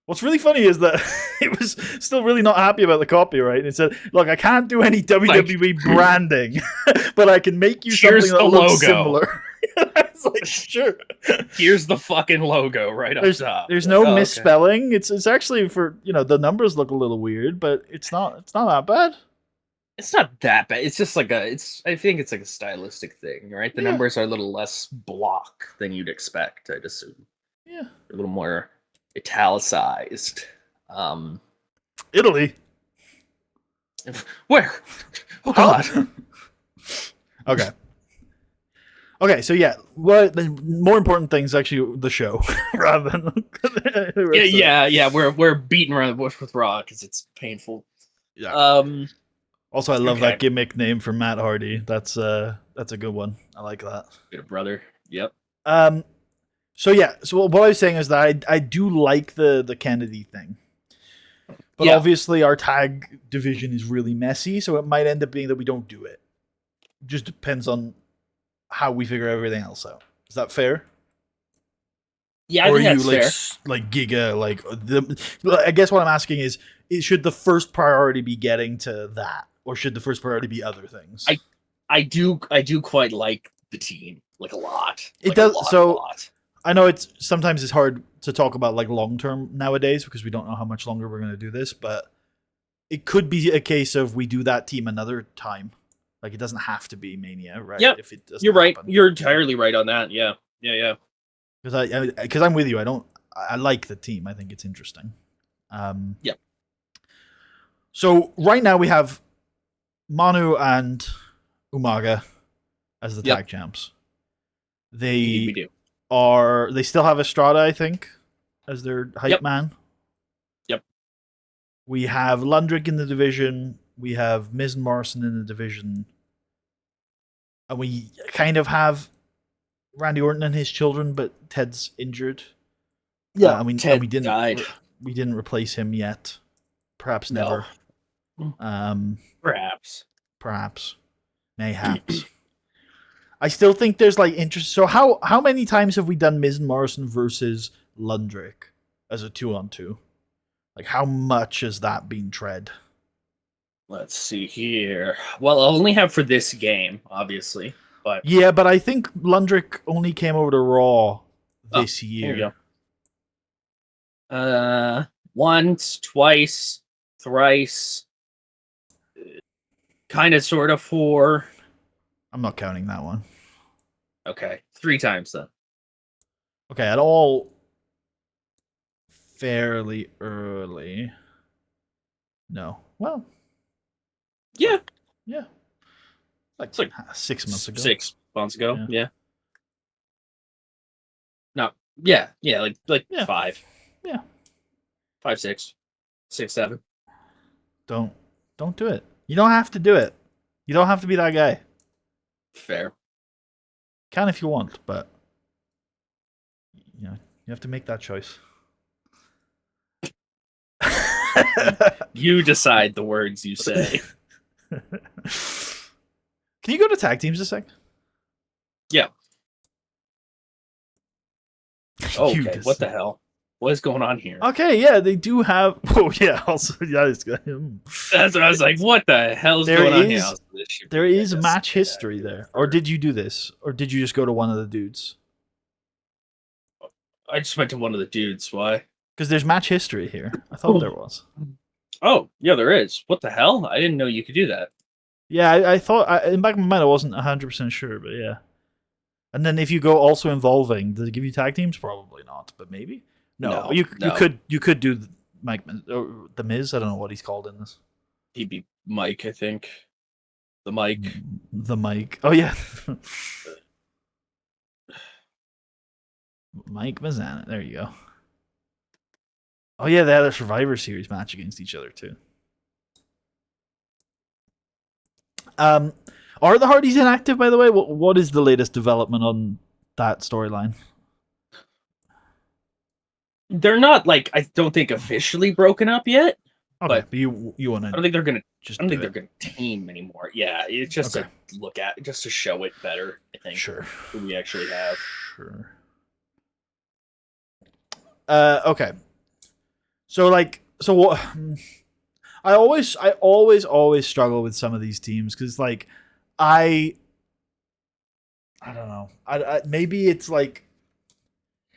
S1: What's really funny is that it was still really not happy about the copyright. It said, "Look, I can't do any WWE branding, but I can make you something that looks similar." I was like, "Sure."
S2: Here's the fucking logo right up top.
S1: There's no misspelling. Okay. It's actually for the numbers look a little weird, but it's not that bad.
S2: It's not that bad. It's just like I think it's like a stylistic thing, right? The numbers are a little less block than you'd expect, I'd assume.
S1: Yeah.
S2: A little more italicized.
S1: Italy.
S2: Where? Oh God.
S1: Okay, so yeah, what the more important thing is actually the show rather than
S2: yeah. We're beating around the bush with Raw because it's painful.
S1: Yeah. Also, I love that gimmick name for Matt Hardy. That's a good one. I like that.
S2: Good brother. Yep.
S1: So yeah, so what I was saying is that I do like the Kennedy thing, but obviously our tag division is really messy, so it might end up being that we don't do it. Just depends on how we figure everything else out. Is that fair?
S2: Yeah, I think that's fair.
S1: Like Giga, like I guess what I'm asking is should the first priority be getting to that, or should the first priority be other things?
S2: I do quite like the team like a lot.
S1: It does a lot. I know sometimes it's hard to talk about like long term nowadays because we don't know how much longer we're going to do this, but it could be a case of we do that team another time. Like it doesn't have to be Mania, right?
S2: Yeah,
S1: if it doesn't
S2: you're right. You're entirely right on that. Yeah.
S1: Because I'm with you. I like the team. I think it's interesting.
S2: Yeah.
S1: So right now we have Manu and Umaga as the tag champs.
S2: We do.
S1: They still have Estrada, I think, as their hype man.
S2: Yep.
S1: We have Lundrick in the division. We have Miz and Morrison in the division. And we kind of have Randy Orton and his children, but Ted's injured.
S2: Yeah,
S1: Ted
S2: we died.
S1: We didn't replace him yet. Perhaps never.
S2: Perhaps.
S1: Mayhaps. I still think there's like interest. So how many times have we done Miz and Morrison versus Lundrick as a 2-on-2? Like how much has that been tread?
S2: Let's see here. Well, I'll only have for this game, obviously. But
S1: yeah, but I think Lundrick only came over to Raw this year.
S2: There you go. Once, twice, thrice, kind of, sort of 4.
S1: I'm not counting that one.
S2: Okay, 3 times then.
S1: Okay, at all fairly early. No. Well,
S2: Yeah,
S1: Yeah, like
S2: it's like
S1: 6 months ago.
S2: 6 months ago.
S1: Yeah,
S2: Yeah. No. Yeah. Yeah. Like
S1: yeah,
S2: five,
S1: yeah.
S2: 5, 6, 6, 7.
S1: Don't don't do it. You don't have to do it. You don't have to be that guy.
S2: Fair.
S1: Can if you want, but you have to make that choice.
S2: You decide the words you say.
S1: Can you go to tag teams a sec?
S2: Yeah. Oh,
S1: You
S2: okay. What
S1: just
S2: the hell? What is going on here?
S1: okay. Yeah, they do have. Oh yeah. Also, yeah, it's good.
S2: That's what I was like. What the hell is
S1: There
S2: going on here?
S1: is
S2: This should
S1: there
S2: be, I
S1: is
S2: guess,
S1: match history there, or did you do this, or did you just go to one of the dudes?
S2: I just went to one of the dudes. Why?
S1: Because there's match history here. I thought there was.
S2: Oh, yeah, there is. What the hell? I didn't know you could do that.
S1: Yeah, I thought in back of my mind I wasn't 100% sure, but yeah. And then if you go also involving, does it give you tag teams? Probably not, but maybe. No, you
S2: No.
S1: could do Mike or the Miz. I don't know what he's called in this.
S2: He'd be Mike, I think. The Mike.
S1: The Mike. Oh yeah, Mike Mizana. There you go. Oh yeah, they had a Survivor Series match against each other too. Um, are the Hardys inactive? By the way, what is the latest development on that storyline?
S2: They're not like I don't think officially broken up yet.
S1: Okay, but you want
S2: I
S1: to
S2: don't think they're gonna.
S1: just
S2: I don't
S1: do
S2: think they're
S1: it.
S2: gonna team anymore. Yeah, it's just
S1: Okay.
S2: to look at, just to show it better. I think
S1: Sure.
S2: who we actually have.
S1: Sure. Okay. So what? I always struggle with some of these teams because I don't know. Maybe it's like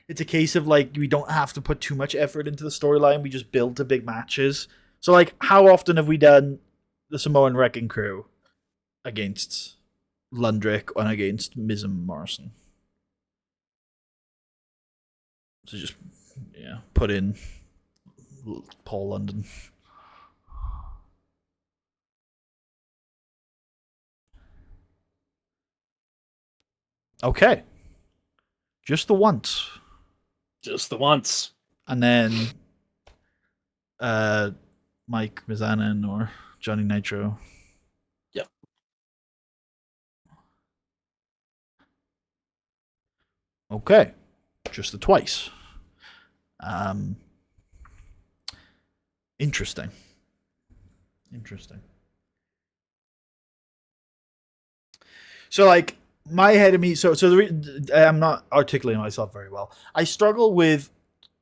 S1: it's a case of like we don't have to put too much effort into the storyline. We just build to big matches. So like, how often have we done the Samoan Wrecking Crew against Lundrick and against Miz and Morrison? So just put in Paul London. Okay, just the once,
S2: Just the once.
S1: and then Mike Mizanin or Johnny Nitro.
S2: Yep.
S1: Okay, just the twice. Interesting. So like my head of me. I'm not articulating myself very well. I struggle with,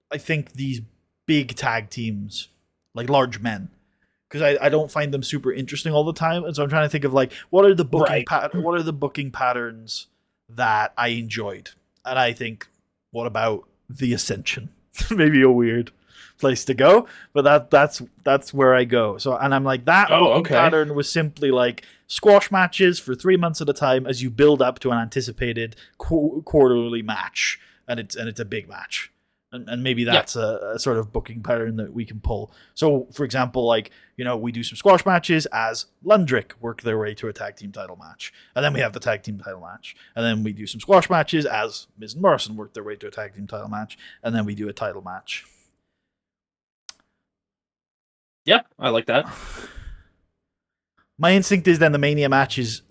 S1: I think, these big tag teams, like large men, because I don't find them super interesting all the time. And so I'm trying to think of like what are the booking patterns that I enjoyed, and I think what about the Ascension? Maybe a weird place to go, but that's where I go. So and I'm like that booking pattern was simply like squash matches for 3 months at a time as you build up to an anticipated quarterly match, and it's a big match. And maybe that's a sort of booking pattern that we can pull. So, for example, like, we do some squash matches as Lundrick work their way to a tag team title match. And then we have the tag team title match. And then we do some squash matches as Miz and Morrison work their way to a tag team title match. And then we do a title match.
S2: Yep, I like that.
S1: My instinct is then the Mania match is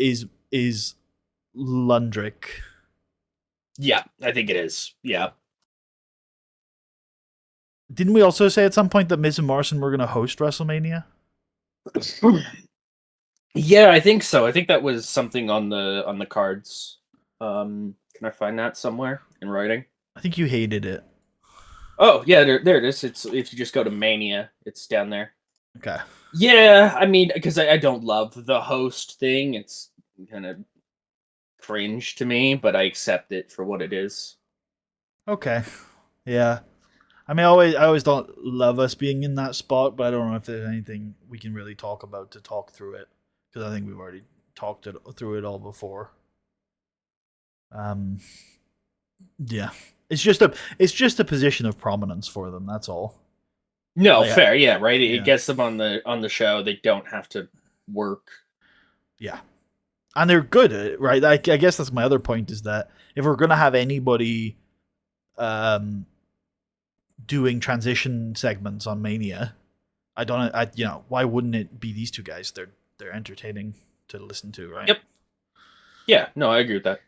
S1: Lundrick.
S2: Yeah, I think it is. Yeah.
S1: Didn't we also say at some point that Miz and Morrison were going to host WrestleMania?
S2: Yeah, I think so. I think that was something on the cards. Can I find that somewhere in writing?
S1: I think you hated it.
S2: Oh yeah, there it is. It's if you just go to Mania, it's down there.
S1: Okay.
S2: Yeah, I mean, because I don't love the host thing. It's kind of cringe to me, but I accept it for what it is.
S1: Okay. Yeah. I mean, I always don't love us being in that spot, but I don't know if there's anything we can really talk about to talk through it, because I think we've already talked through it all before. Yeah, it's just a position of prominence for them. That's all.
S2: No, fair, yeah, right. It
S1: yeah.
S2: gets them on the show. They don't have to work.
S1: Yeah. And they're good at it, right? I guess that's my other point, is that if we're going to have anybody doing transition segments on Mania, why wouldn't it be these two guys? They're entertaining to listen to, right?
S2: Yep. Yeah, no, I agree with that.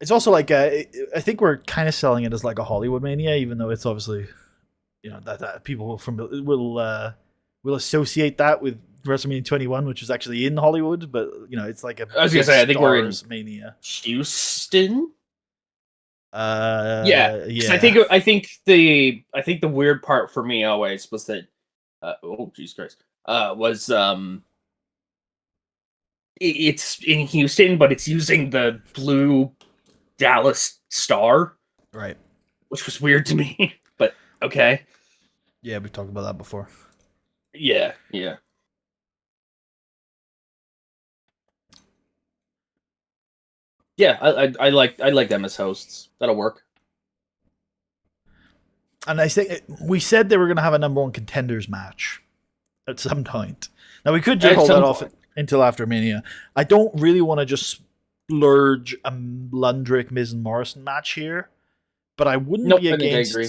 S1: It's also like I think we're kind of selling it as like a Hollywood Mania, even though it's obviously, that people will associate that with WrestleMania 21, which is actually in Hollywood, but it's like a
S2: I was gonna say, I think we're in
S1: Mania.
S2: Houston.
S1: Yeah.
S2: I think the weird part for me always was that oh Jesus Christ was it's in Houston, but it's using the blue Dallas star,
S1: Right.
S2: which was weird to me. But okay.
S1: Yeah, we talked about that before.
S2: Yeah. Yeah, I like them as hosts. That'll work.
S1: And I think we said they were going to have a number one contenders match at some point. Now we could just hold that off until after Mania. I don't really want to just splurge a Lundrick, Miz, and Morrison match here, but I wouldn't be against. I agree.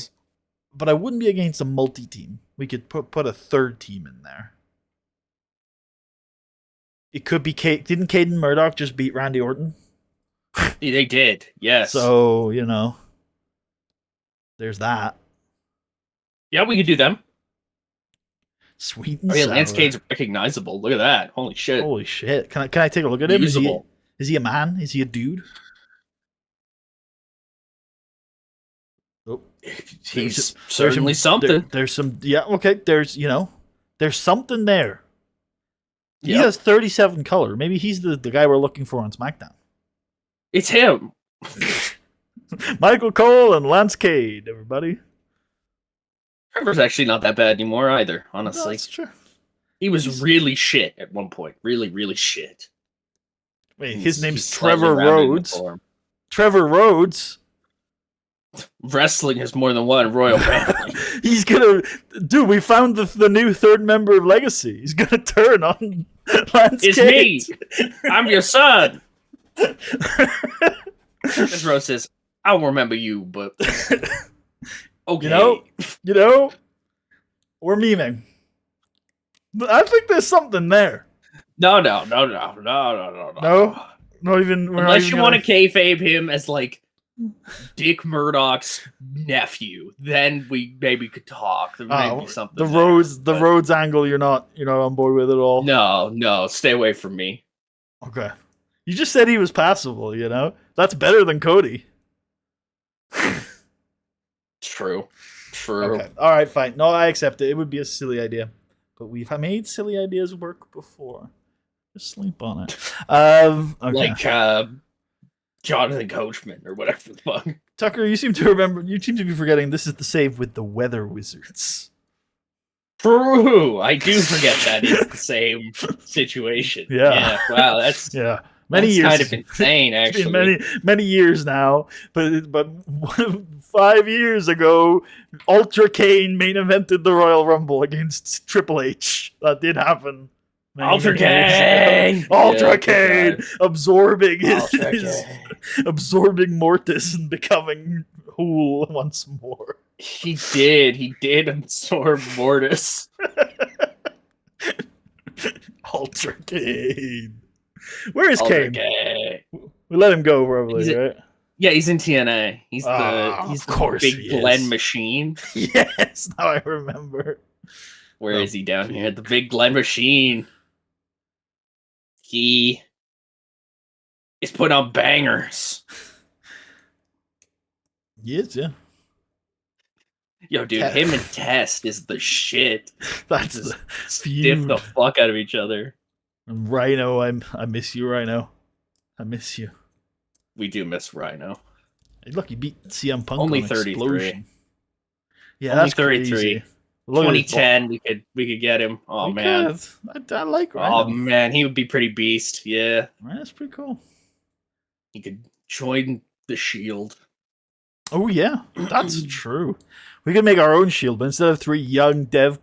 S1: But I wouldn't be against a multi-team. We could put a third team in there. It could be Didn't Caden Murdoch just beat Randy Orton?
S2: They did, yes.
S1: So, there's that.
S2: Yeah, we could do them.
S1: Sweet and sour.
S2: Lance Cade's recognizable. Look at that. Holy shit.
S1: Holy shit. Can I take a look at him? Is he a man? Is he a dude?
S2: Oh. He's certainly something.
S1: There's some, yeah, okay. There's something there. He has 37 color. Maybe he's the guy we're looking for on SmackDown.
S2: It's him.
S1: Michael Cole and Lance Cade, everybody.
S2: Trevor's actually not that bad anymore either, honestly.
S1: No, that's true.
S2: He was really shit at one point. Really, really shit.
S1: Wait, his name's Trevor Rhodes. Trevor Rhodes?
S2: Wrestling is more than one royal family.
S1: He's gonna... Dude, we found the new third member of Legacy. He's gonna turn on Lance Cade.
S2: It's me! I'm your son! As Rose says, I'll remember you, but... Okay.
S1: We're memeing. I think there's something there.
S2: No.
S1: Not even...
S2: Unless you want to kayfabe him as, like, Dick Murdoch's nephew, then we maybe could talk. There may be something.
S1: The Rhodes angle you're not on board with at all.
S2: No, stay away from me.
S1: Okay. You just said he was passable, That's better than Cody.
S2: True.
S1: Okay. All right, fine. No, I accept it. It would be a silly idea. But we've made silly ideas work before. Just sleep on it. Okay.
S2: Like Jonathan Coachman or whatever the fuck.
S1: Tucker, you seem to be forgetting this is the save with the Weather Wizards.
S2: True. I do forget that it's the same situation.
S1: Yeah.
S2: Wow, that's...
S1: Yeah.
S2: Many years, kind of insane, actually.
S1: Many years now, but 5 years ago, Ultra Kane main evented the Royal Rumble against Triple H. That did happen.
S2: Ultra Kane,
S1: absorbing absorbing Mortis and becoming Hool once more.
S2: He did absorb Mortis.
S1: Ultra Kane. Where is Kane? We let him go, probably, right?
S2: Yeah, he's in TNA. He's the big Glenn machine.
S1: Yes, now I remember.
S2: Where is he down here? The big Glenn machine. He is putting on bangers.
S1: Yes, yeah.
S2: Yo, dude, him and Test is the shit.
S1: That's
S2: the stiff the fuck out of each other.
S1: Rhino, I miss you, Rhino. I miss you.
S2: We do miss Rhino.
S1: Hey, look, he beat CM Punk.
S2: Only
S1: on
S2: 33.
S1: Explosion. Yeah,
S2: only
S1: that's
S2: 33.
S1: Crazy.
S2: 2010, we could get him. Oh man,
S1: I like Rhino.
S2: Oh man, he would be pretty beast. Yeah,
S1: that's pretty cool.
S2: He could join the Shield.
S1: Oh yeah, that's true. We could make our own Shield, but instead of 3 young dev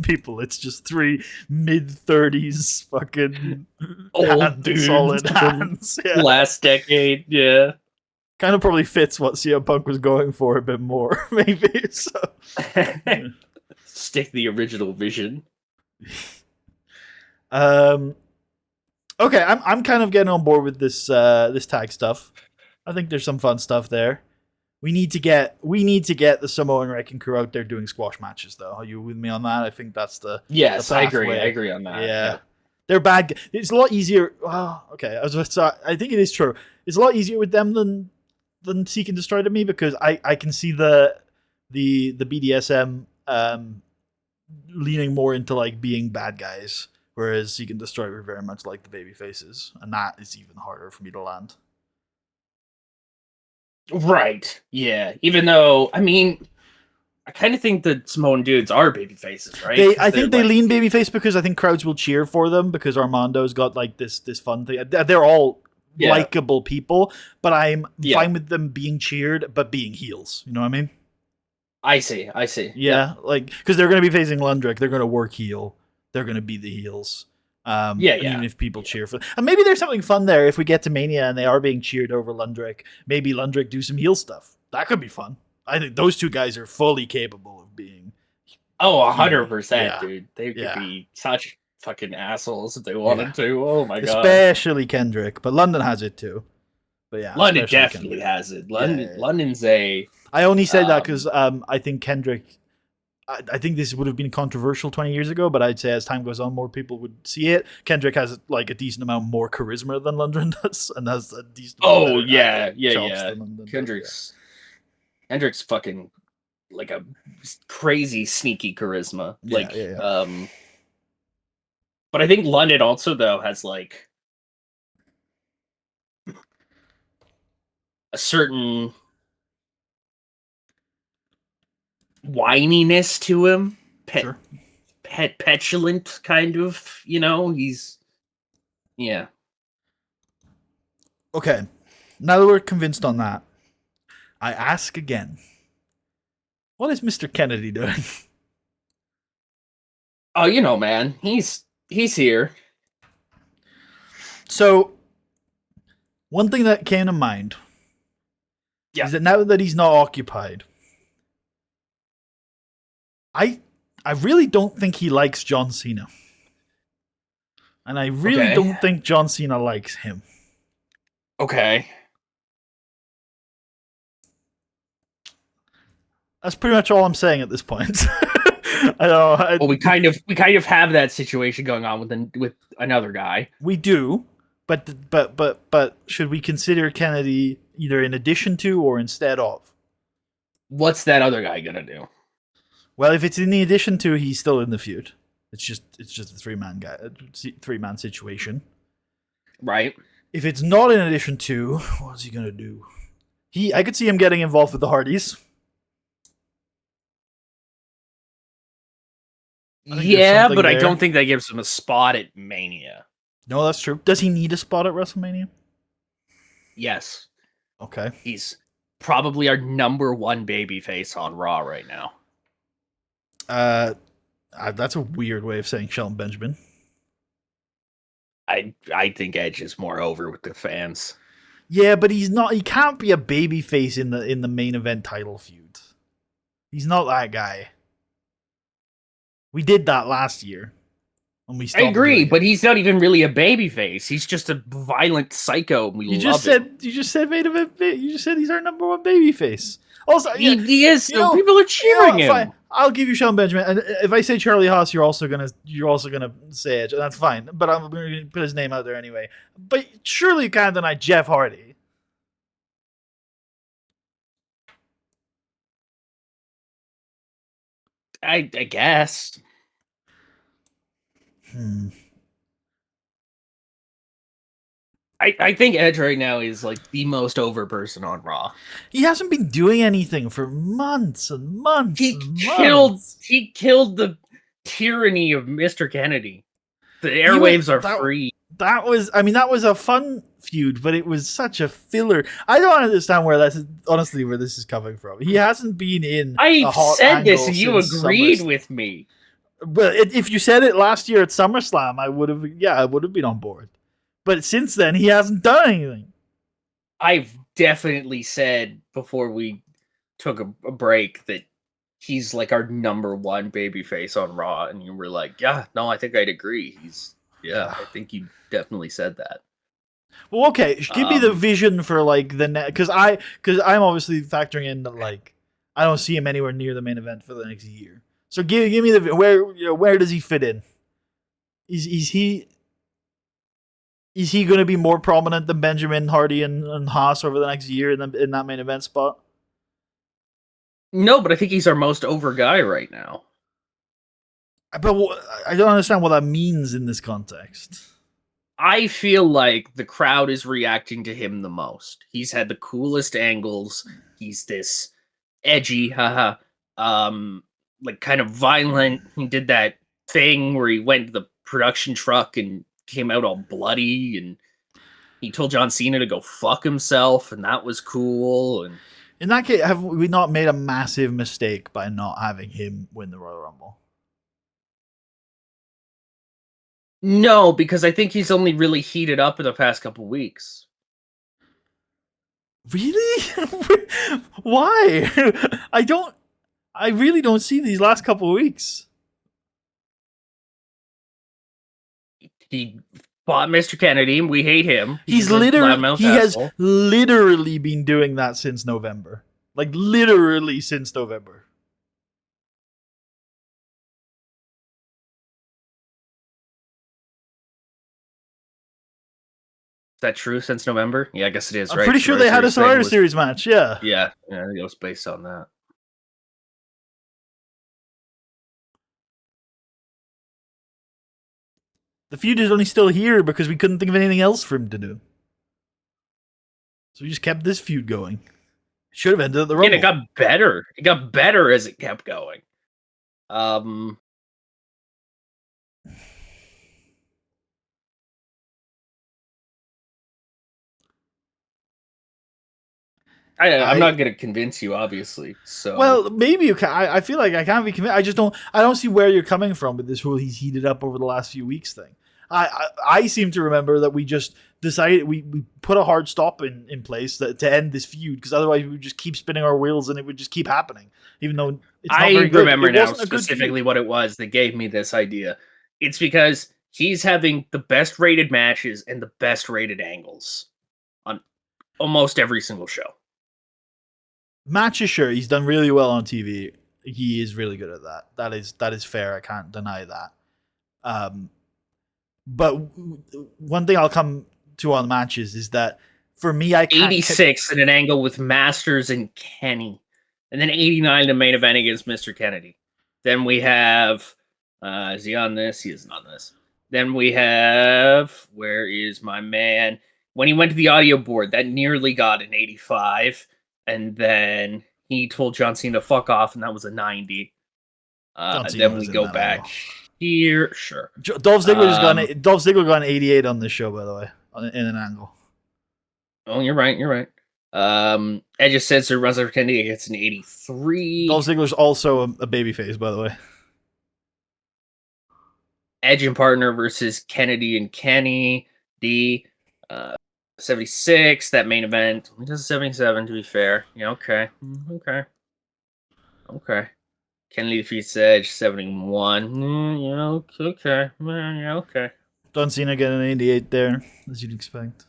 S1: people, it's just 3 mid-30s fucking
S2: Old dudes
S1: solid
S2: from
S1: hands. Yeah.
S2: last decade. Yeah.
S1: Kind of probably fits what CM Punk was going for a bit more, maybe. So
S2: Stick the original vision.
S1: Okay, I'm kind of getting on board with this tag stuff. I think there's some fun stuff there. We need to get the Samoan Wrecking Crew out there doing squash matches, though. Are you with me on that? I think that's the
S2: Yes,
S1: the
S2: I
S1: pathway.
S2: agree on that.
S1: Yeah. They're bad. It's a lot easier. Oh, okay, I think it is true. It's a lot easier with them than Seek and Destroy to me, because I can see the BDSM leaning more into like being bad guys, whereas Seek and Destroy were very much like the baby faces, and that is even harder for me to land.
S2: Right. Yeah. Even though, I mean, I kind of think that Samoan dudes are baby faces, right?
S1: I think they lean babyface because I think crowds will cheer for them because Armando's got like this fun thing. They're all likable people, but I'm fine with them being cheered but being heels. You know what I mean?
S2: I see.
S1: Yeah, like because they're going to be facing Lundrick, they're going to work heel. They're going to be the heels. Even if people cheer for them. And maybe there's something fun there if we get to Mania and they are being cheered over Lundrick. Maybe Lundrick do some heel stuff. That could be fun. I think those two guys are fully capable of being.
S2: Oh, 100%, dude. They could be such fucking assholes if they wanted to. Oh my god.
S1: Especially Kendrick, but London has it too. But yeah,
S2: London definitely has it. London's a.
S1: I only said that because I think Kendrick. I think this would have been controversial 20 years ago, but I'd say as time goes on, more people would see it. Kendrick has like a decent amount more charisma than London does, and has a decent.
S2: Oh yeah. Kendrick's fucking like a crazy sneaky charisma. But I think London also though has like a certain whininess to him, petulant kind of, he's
S1: Okay, now that we're convinced on that, I ask again, what is Mr. Kennedy doing?
S2: Oh, man, he's here.
S1: So one thing that came to mind is that now that he's not occupied, I really don't think he likes John Cena. And I really don't think John Cena likes him.
S2: Okay.
S1: That's pretty much all I'm saying at this point. I don't know.
S2: Well, we kind of have that situation going on with another guy.
S1: We do, but should we consider Kennedy either in addition to or instead of?
S2: What's that other guy gonna do?
S1: Well, if it's in the addition to, he's still in the feud. It's just a 3-man situation,
S2: right?
S1: If it's not in addition to, what's he gonna do? I could see him getting involved with the Hardys.
S2: Yeah, but I don't think that gives him a spot at Mania.
S1: No, that's true. Does he need a spot at WrestleMania?
S2: Yes.
S1: Okay.
S2: He's probably our number one babyface on Raw right now.
S1: That's a weird way of saying Shelton Benjamin.
S2: I think Edge is more over with the fans.
S1: Yeah, but he's not. He can't be a babyface in the main event title feud. He's not that guy. We did that last year.
S2: I agree, but he's not even really a babyface. He's just a violent psycho. You just said
S1: main event. You just said he's our number one babyface. Also,
S2: he is. People are cheering him.
S1: Fine. I'll give you Shelton Benjamin, and if I say Charlie Haas, you're also gonna say Edge, and that's fine. But I'm gonna put his name out there anyway. But surely you can't deny Jeff Hardy.
S2: I guess. I think Edge right now is like the most over person on Raw.
S1: He hasn't been doing anything for months and months.
S2: He killed the tyranny of Mr. Kennedy. The airwaves are free.
S1: That was a fun feud, but it was such a filler. I don't understand where this is coming from. He hasn't been in a
S2: I've
S1: hot
S2: said this
S1: angle
S2: and you
S1: since
S2: agreed with me.
S1: But if you said it last year at SummerSlam, I would have been on board. But since then, he hasn't done anything.
S2: I've definitely said before we took a break that he's like our number one babyface on Raw, and you were like, "Yeah, no, I think I'd agree." I think you definitely said that.
S1: Well, okay, give me the vision for like the next, because I'm obviously factoring in that like I don't see him anywhere near the main event for the next year. So give me the where does he fit in? Is he going to be more prominent than Benjamin, Hardy, and Haas over the next year in that main event spot?
S2: No, but I think he's our most over guy right now.
S1: But I don't understand what that means in this context.
S2: I feel like the crowd is reacting to him the most. He's had the coolest angles. He's this edgy, like kind of violent. He did that thing where he went to the production truck and came out all bloody, and he told John Cena to go fuck himself, and that was cool. And
S1: in that case, have we not made a massive mistake by not having him win the Royal Rumble?
S2: No, because I think he's only really heated up in the past couple weeks.
S1: Really? Why? I really don't see these last couple of weeks.
S2: He fought Mr. Kennedy, and we hate him.
S1: He has literally been doing that since November. Like literally since November.
S2: Is that true since November? Yeah, I guess it is,
S1: I'm
S2: right?
S1: pretty sure they had a Survivor Series match, yeah.
S2: Yeah, I think it was based on that.
S1: The feud is only still here because we couldn't think of anything else for him to do. So we just kept this feud going. Should have ended at the Rumble.
S2: And it got better. It got better as it kept going. I'm not going to convince you, obviously. So
S1: well, maybe you can. I feel like I can't be convinced. I don't see where you're coming from with this whole he's heated up over the last few weeks thing. I seem to remember that we just decided we put a hard stop in place to end this feud because otherwise we would just keep spinning our wheels and it would just keep happening. Even though it's not very good.
S2: Remember now specifically what it was that gave me this idea. It's because he's having the best rated matches and the best rated angles on almost every single show.
S1: Matches, sure, he's done really well on TV. He is really good at that. That is fair. I can't deny that. But one thing I'll come to on matches is that for me, I can't
S2: 86 in an angle with Masters and Kenny, and then 89 in a main event against Mr. Kennedy. Then we have is he on this? He isn't on this. Then we have where is my man? When he went to the audio board, that nearly got an 85. And then he told John Cena to fuck off, and that was a 90. Then we go back here. Sure.
S1: Dolph Ziggler got an 88 on this show, by the way, in an angle.
S2: Oh, you're right. Edge just said Sir Russell Kennedy gets an 83.
S1: Dolph Ziggler's also a babyface, by the way.
S2: Edge and partner versus Kennedy and Kenny. 76, that main event. He does 77, to be fair. Yeah, okay. Kennedy defeats Edge, 71. Okay.
S1: John Cena getting an 88 there, as you'd expect.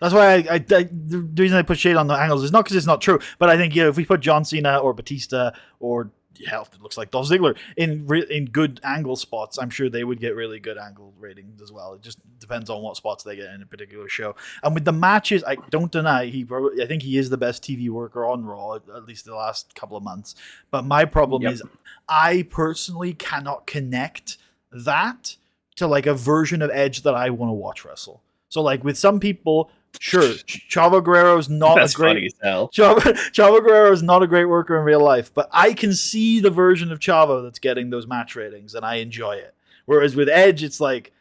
S1: That's why the reason I put shade on the angles is not because it's not true, but I think if we put John Cena or Batista or hell, it looks like Dolph Ziggler in good angle spots, I'm sure they would get really good angle ratings as well. It just depends on what spots they get in a particular show. And with the matches, I don't deny I think he is the best TV worker on Raw, at least the last couple of months. But my problem is I personally cannot connect that to like a version of Edge that I want to watch wrestle. So like with some people, sure, Chavo Guerrero is not a great. Chavo Guerrero is not a great worker in real life, but I can see the version of Chavo that's getting those match ratings, and I enjoy it. Whereas with Edge, it's like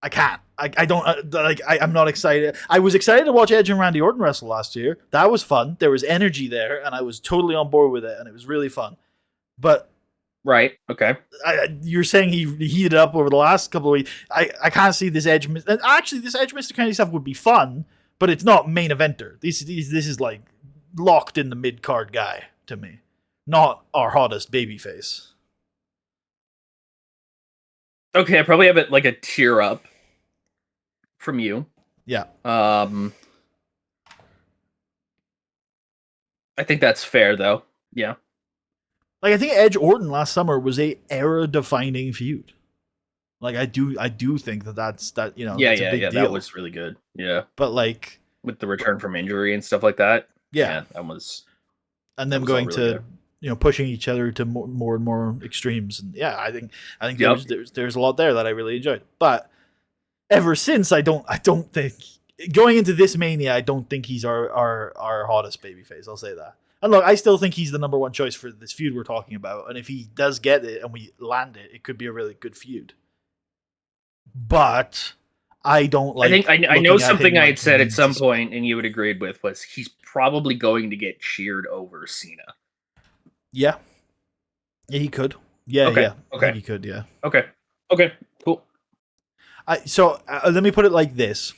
S1: I can't. I don't like. I'm not excited. I was excited to watch Edge and Randy Orton wrestle last year. That was fun. There was energy there, and I was totally on board with it, and it was really fun. But
S2: Right. Okay.
S1: you're saying he heated up over the last couple of weeks. I can't see this Edge. And actually, this Edge Mr. Kennedy stuff would be fun, but it's not main eventer. This is like locked in the mid card guy to me, not our hottest babyface.
S2: Okay, I probably have it like a tier up from you.
S1: Yeah.
S2: I think that's fair though. Yeah.
S1: Like I think Edge Orton last summer was a era defining feud. Like I do think that's you know,
S2: Yeah,
S1: that's a big deal.
S2: That was really good. Yeah.
S1: But like
S2: with the return from injury and stuff like that.
S1: Yeah,
S2: that was.
S1: And them going really to good. You know, pushing each other to more and more extremes, and yeah, I think there's a lot there that I really enjoyed. But ever since, I don't think going into this Mania, I don't think he's our hottest babyface. I'll say that. And look, I still think he's the number one choice for this feud we're talking about. And if he does get it and we land it, it could be a really good feud. But I don't like.
S2: I know something I had said at some point, and you would agreed with was he's probably going to get cheered over Cena.
S1: Yeah, he could. Yeah,
S2: okay.
S1: Yeah.
S2: Okay,
S1: he could. Yeah.
S2: Okay, cool.
S1: So let me put it like this: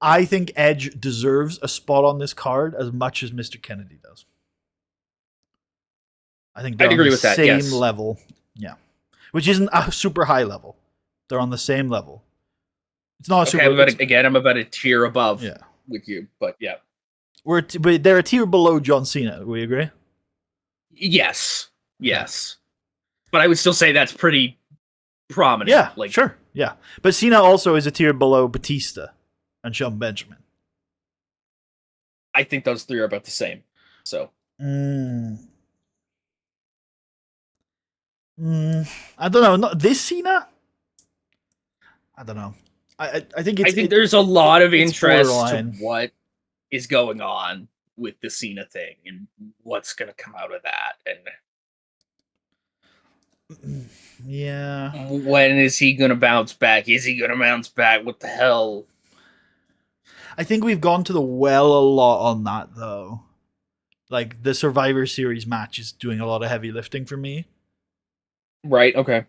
S1: I think Edge deserves a spot on this card as much as Mr. Kennedy does. I think they're on the same level. Yeah, which isn't a super high level. They're on the same level. It's not a super.
S2: I'm about a tier above.
S1: Yeah.
S2: With you, but yeah,
S1: but they're a tier below John Cena. We agree.
S2: Yes. But I would still say that's pretty prominent.
S1: Yeah, sure. Yeah. But Cena also is a tier below Batista and Shelton Benjamin.
S2: I think those three are about the same. So.
S1: I don't know. Not this Cena? I don't know. I think
S2: there's a lot of interest to what is going on with the Cena thing and what's going to come out of that. And
S1: yeah.
S2: When is he going to bounce back? Is he going to bounce back? What the hell?
S1: I think we've gone to the well a lot on that, though. Like, the Survivor Series match is doing a lot of heavy lifting for me.
S2: Right, okay.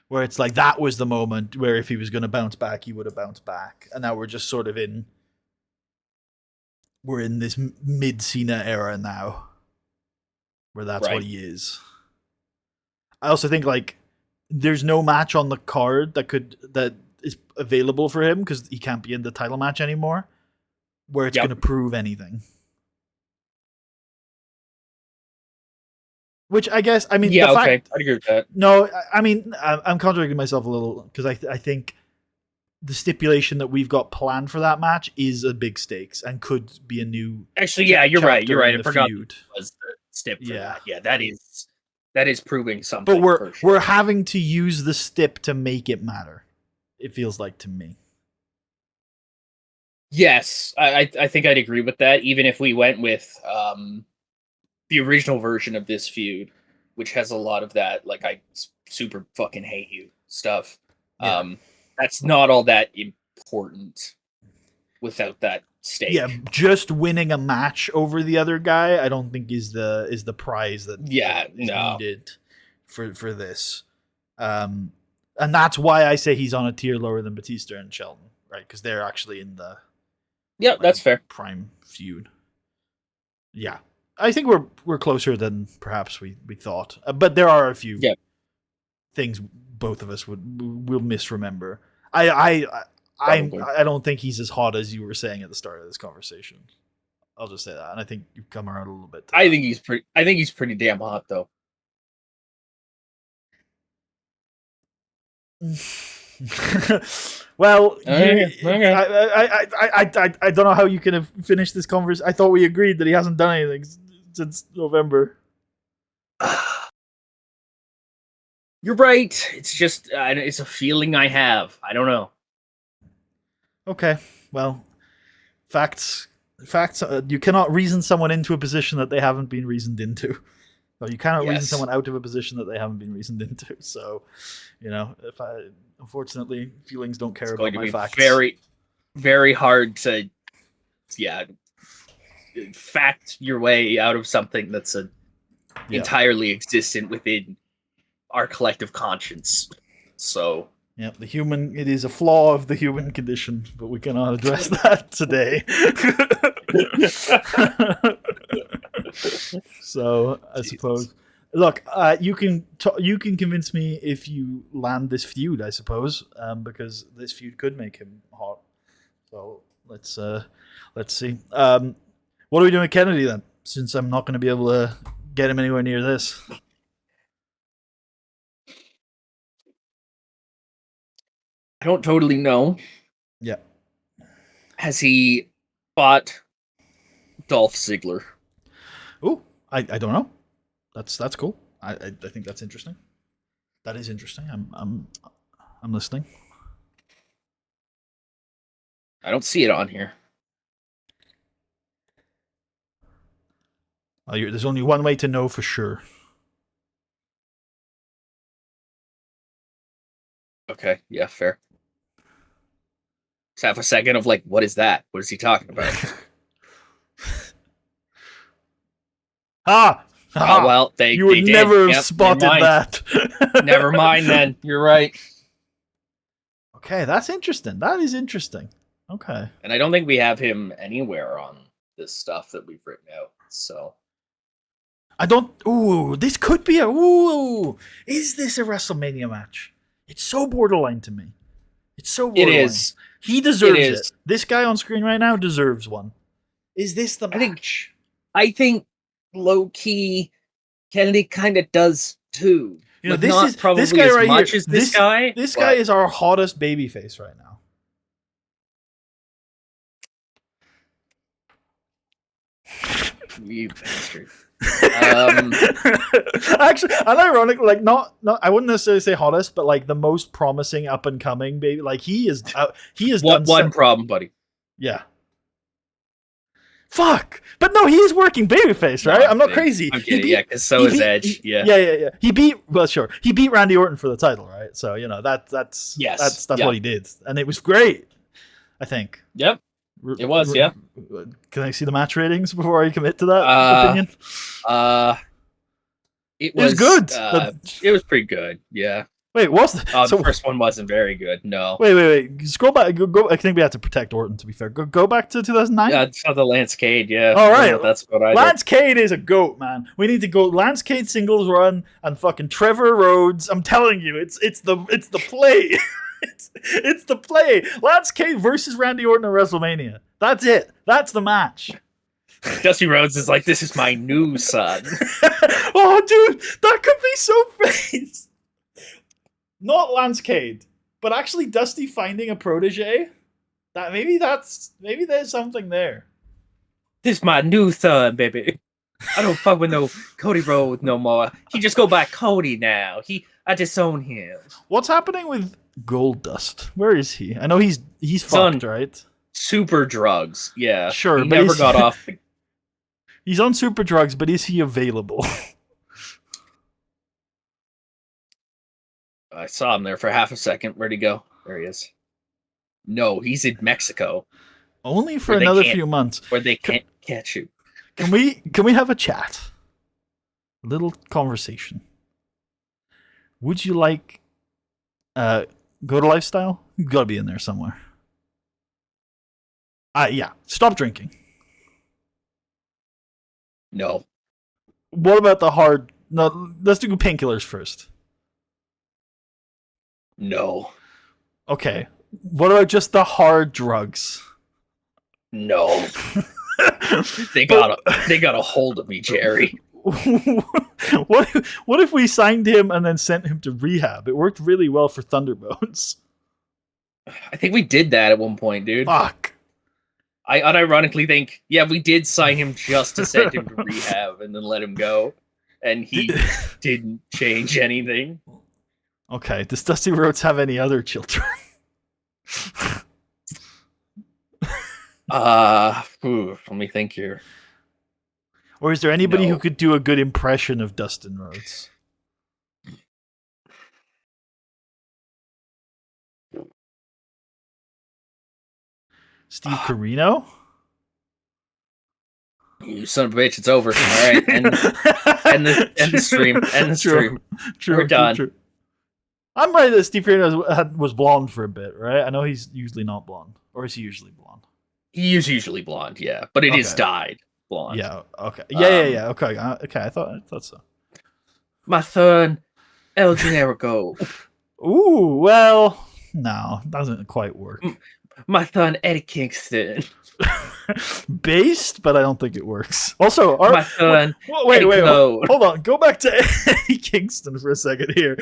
S1: Where it's like, that was the moment where if he was going to bounce back, he would have bounced back. And now we're just sort of in... We're in this mid-Cena era now. Where that's what he is. I also think, like, there's no match on the card that is available for him because he can't be in the title match anymore. Where it's going to prove anything. Which I guess, I mean...
S2: Yeah, okay. I agree with that.
S1: No, I mean, I'm contradicting myself a little because I think the stipulation that we've got planned for that match is a big stakes and could be a new...
S2: Actually, yeah, you're right. I forgot it was the stip for that. Yeah, that is proving something.
S1: But we're having to use the stip to make it matter. It feels like to me.
S2: Yes, I think I'd agree with that. Even if we went with the original version of this feud, which has a lot of that, like, I super fucking hate you stuff. Yeah. That's not all that important without that stake.
S1: Yeah, just winning a match over the other guy, I don't think is the prize that is needed for this. And that's why I say he's on a tier lower than Batista and Shelton, right? Because they're actually in the
S2: that's fair
S1: prime feud. Yeah, I think we're closer than perhaps we thought, but there are a few things both of us will misremember. I don't think he's as hot as you were saying at the start of this conversation. I'll just say that, and I think you've come around a little bit.
S2: I think he's pretty damn hot, though.
S1: Well,
S2: okay.
S1: I don't know how you can have finished this conversation. I thought we agreed that he hasn't done anything since November.
S2: You're right. It's just it's a feeling I have. I don't know.
S1: Okay. Well, facts. You cannot reason someone into a position that they haven't been reasoned into. Or you cannot reason someone out of a position that they haven't been reasoned into. So, you know, Unfortunately, feelings don't care
S2: It's
S1: about
S2: going to
S1: my
S2: be
S1: facts.
S2: very, very hard to, fact your way out of something that's entirely existent within our collective conscience. So
S1: yeah, it is a flaw of the human condition, but we cannot address that today. So I suppose, look, you can convince me if you land this feud, I suppose, because this feud could make him hot. So let's see. What are we doing with Kennedy then? Since I'm not going to be able to get him anywhere near this.
S2: I don't totally know.
S1: Yeah.
S2: Has he fought Dolph Ziggler?
S1: Oh, I don't know. That's cool. I think that's interesting. That is interesting. I'm listening.
S2: I don't see it on here.
S1: Oh, there's only one way to know for sure.
S2: Okay, yeah, fair. Let's have a second of like, what is that? What is he talking about?
S1: Ah!
S2: Oh, well,
S1: you would
S2: they
S1: never
S2: did.
S1: have spotted that.
S2: Never mind then. You're right.
S1: Okay, that's interesting. That is interesting. Okay.
S2: And I don't think we have him anywhere on this stuff that we've written out. So
S1: I don't. Ooh, this could be a. Ooh, is this a WrestleMania match? It's so borderline to me. It's so borderline.
S2: it is.
S1: He deserves it. This guy on screen right now deserves one. Is this the match?
S2: I think low key Kennedy kind of does too.
S1: You know,
S2: this is probably
S1: this guy
S2: as
S1: right
S2: much
S1: here.
S2: as this guy.
S1: This guy is our hottest babyface right now.
S2: You bastard.
S1: Actually, unironically, like not I wouldn't necessarily say hottest, but like the most promising up and coming baby. Like he is
S2: one problem, buddy.
S1: Yeah. Fuck, but no, he is working babyface, right?
S2: No,
S1: I'm not crazy.
S2: I'm kidding, because so is Edge.
S1: Yeah. He beat He beat Randy Orton for the title, right? So you know that's what he did, and it was great. I think.
S2: Yep. It was, yeah.
S1: Can I see the match ratings before I commit to that opinion?
S2: It was
S1: good.
S2: It was pretty good, yeah.
S1: Wait,
S2: the first one wasn't very good. No.
S1: Wait. Scroll back. Go. I think we have to protect Orton. To be fair, go back to 2009.
S2: Yeah, it's not the Lance Cade. Yeah.
S1: All right,
S2: that's what I.
S1: Lance Cade is a goat, man. We need to go Lance Cade singles run and fucking Trevor Rhodes. I'm telling you, it's the play. it's the play. Lance Cade versus Randy Orton at WrestleMania. That's it. That's the match.
S2: Dusty Rhodes is like, this is my new son.
S1: Oh, dude, that could be so face. Not Lance Cade, but actually Dusty finding a protege. Maybe there's something there.
S2: This is my new son, baby. I don't fuck with no Cody Rhodes no more. He just go by Cody now. I disown him.
S1: What's happening with Goldust? Where is he? I know he's fucked, right?
S2: Super drugs, yeah.
S1: Sure,
S2: he
S1: but
S2: never got off.
S1: He's on super drugs, but is he available?
S2: I saw him there for half a second. Where'd he go? There he is. No, he's in Mexico.
S1: Only for another few months.
S2: Where they can't catch you.
S1: Can we have a chat? A little conversation. Would you like go to lifestyle? You've got to be in there somewhere. Yeah. Stop drinking.
S2: No.
S1: What about the hard? No, let's do painkillers first.
S2: No.
S1: Okay. What about just the hard drugs?
S2: No. They got a hold of me, Jerry.
S1: What if we signed him and then sent him to rehab? It worked really well for Thunderbones.
S2: I think we did that at one point, dude.
S1: Fuck.
S2: I unironically think, yeah, we did sign him just to send him to rehab and then let him go. And he didn't change anything.
S1: Okay, does Dusty Rhodes have any other children?
S2: Let me think here.
S1: Or is there anybody who could do a good impression of Dustin Rhodes? Steve Carino?
S2: You son of a bitch, it's over. All right, end the stream. End the stream. We're done.
S1: True. I'm right that Steve Carino was blonde for a bit, right? I know he's usually not blonde. Or is he usually blonde?
S2: He is usually blonde, yeah. But it is dyed blonde.
S1: Yeah, okay. Yeah. Okay, I thought so.
S2: My son, El Generico.
S1: Ooh, well, no, doesn't quite work.
S2: My son, Eddie Kingston.
S1: Based, but I don't think it works. Also,
S2: my son,
S1: wait, hold on. Go back to Eddie Kingston for a second here.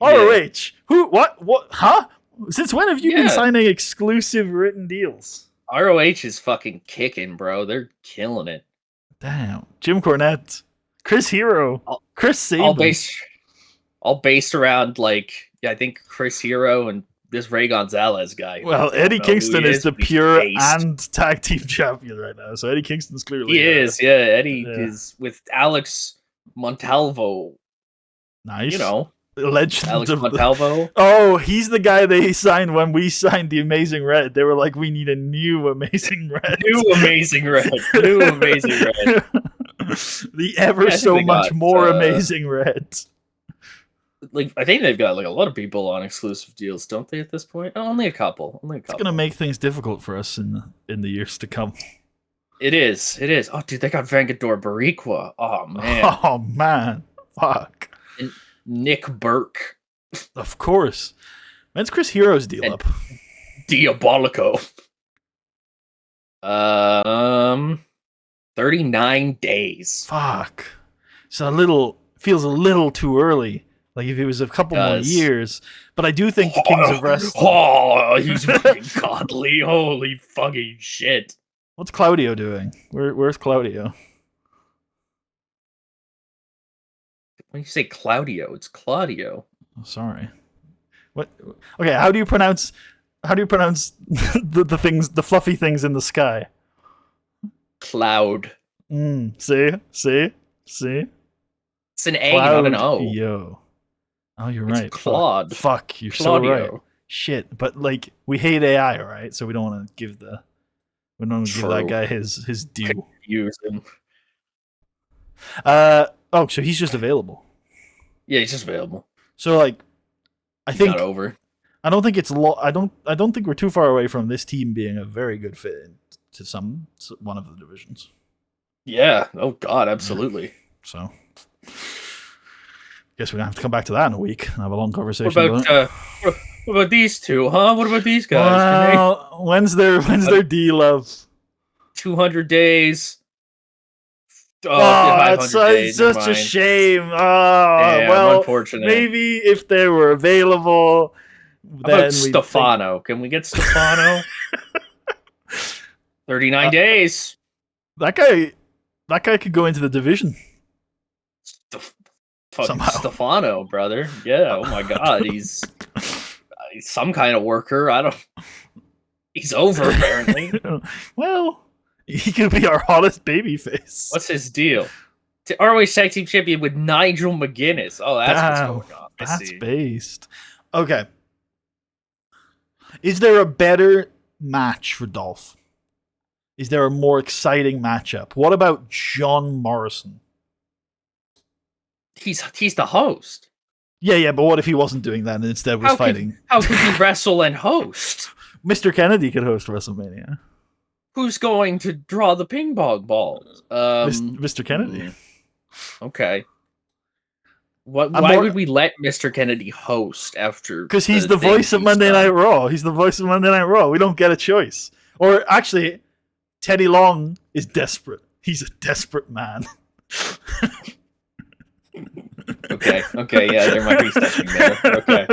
S1: ROH, who, what, huh? Since when have you been signing exclusive written deals?
S2: ROH is fucking kicking, bro. They're killing it.
S1: Damn. Jim Cornette, Chris Hero, Chris Sabin.
S2: All based around, like, I think Chris Hero and this Ray Gonzalez guy.
S1: Well, Eddie Kingston is the pure and tag team champion right now, so Eddie Kingston's clearly
S2: Eddie is with Alex Montalvo.
S1: Nice.
S2: You know,
S1: legend
S2: Alex Montalvo.
S1: Oh, he's the guy they signed when we signed the Amazing Red. They were like, we need a new Amazing Red.
S2: New Amazing Red.
S1: The ever so much more Amazing Red.
S2: Like, I think they've got like a lot of people on exclusive deals, don't they? At this point, only a couple.
S1: It's gonna make things difficult for us in the years to come.
S2: It is. Oh, dude, they got Vengador Barriqua.
S1: Oh man, fuck.
S2: And Nick Burke,
S1: of course. When's Chris Hero's deal up?
S2: Diabolico. 39 days.
S1: Fuck. So feels a little too early. Like if it was a couple more years, but I do think the Kings of Wrestling.
S2: Oh, he's fucking godly! Holy fucking shit!
S1: What's Claudio doing? Where's Claudio?
S2: When you say Claudio, it's Claudio.
S1: Oh, sorry. What? Okay, how do you pronounce the things, the fluffy things in the sky?
S2: Cloud.
S1: See. It's
S2: an A, not an O.
S1: Yo. Oh, you're
S2: it's
S1: right.
S2: Claude.
S1: Fuck, you're
S2: Claudio.
S1: So right. Shit, but like we hate AI, right? So we don't want to give that guy his due.
S2: Use him.
S1: Oh, so he's just available.
S2: Yeah, he's just available.
S1: So like,
S2: he's not over.
S1: I don't think it's I don't think we're too far away from this team being a very good fit to one of the divisions.
S2: Yeah. Oh God, absolutely.
S1: So. Guess we're gonna have to come back to that in a week and have a long conversation.
S2: What about these two, huh? What about these guys?
S1: Well, when's their deal of
S2: 200 days?
S1: It's such a shame. Well,
S2: unfortunate.
S1: Maybe if they were available.
S2: How about Stefano? Can we get Stefano? 39 days.
S1: That guy could go into the division.
S2: Fucking Stefano, brother. Yeah, oh my God. He's some kind of worker. He's over, apparently.
S1: Well, he could be our hottest babyface.
S2: What's his deal? ROH Tag Team Champion with Nigel McGuinness. Oh, that's what's going on.
S1: That's based. Okay. Is there a better match for Dolph? Is there a more exciting matchup? What about John Morrison?
S2: He's the host.
S1: Yeah, but what if he wasn't doing that and instead was fighting?
S2: How could he wrestle and host?
S1: Mr. Kennedy could host WrestleMania.
S2: Who's going to draw the ping pong balls?
S1: Mr. Kennedy.
S2: Okay. Why would we let Mr. Kennedy host after?
S1: Because he's the voice of Monday Night Raw. He's the voice of Monday Night Raw. We don't get a choice. Or actually, Teddy Long is desperate. He's a desperate man.
S2: Okay, yeah, there might be something there. Okay.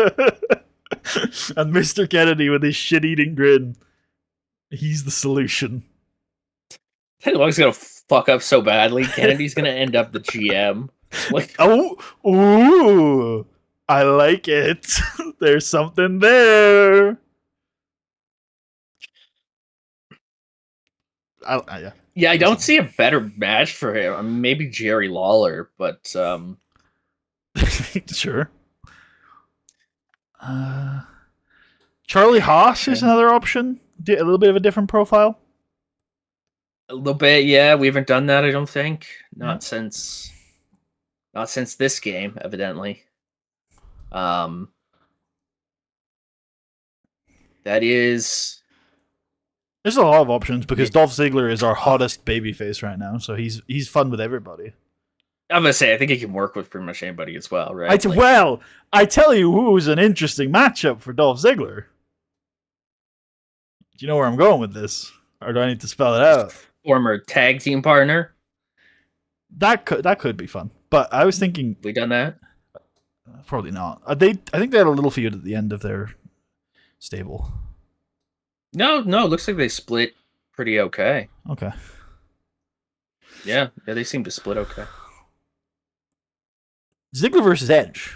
S1: And Mr. Kennedy with his shit-eating grin, he's the solution.
S2: Teddy Long's gonna fuck up so badly. Kennedy's gonna end up the GM. Like,
S1: ooh, I like it. There's something there.
S2: Yeah, I don't see a better match for him. I mean, maybe Jerry Lawler, but
S1: sure. Charlie Haas is another option. a little bit of a different profile.
S2: A little bit, yeah. We haven't done that, I don't think.
S1: Yeah.
S2: Not since this game, evidently. That is
S1: There's a lot of options because Dolph Ziggler is our hottest babyface right now, so he's fun with everybody.
S2: I'm gonna say I think he can work with pretty much anybody as well, right?
S1: I tell you who's an interesting matchup for Dolph Ziggler. Do you know where I'm going with this, or do I need to spell it out?
S2: Former tag team partner.
S1: That could be fun, but I was thinking
S2: We done that?
S1: probably not. I think they had a little feud at the end of their stable.
S2: No. Looks like they split pretty okay.
S1: Okay.
S2: Yeah, they seem to split okay.
S1: Ziggler versus Edge.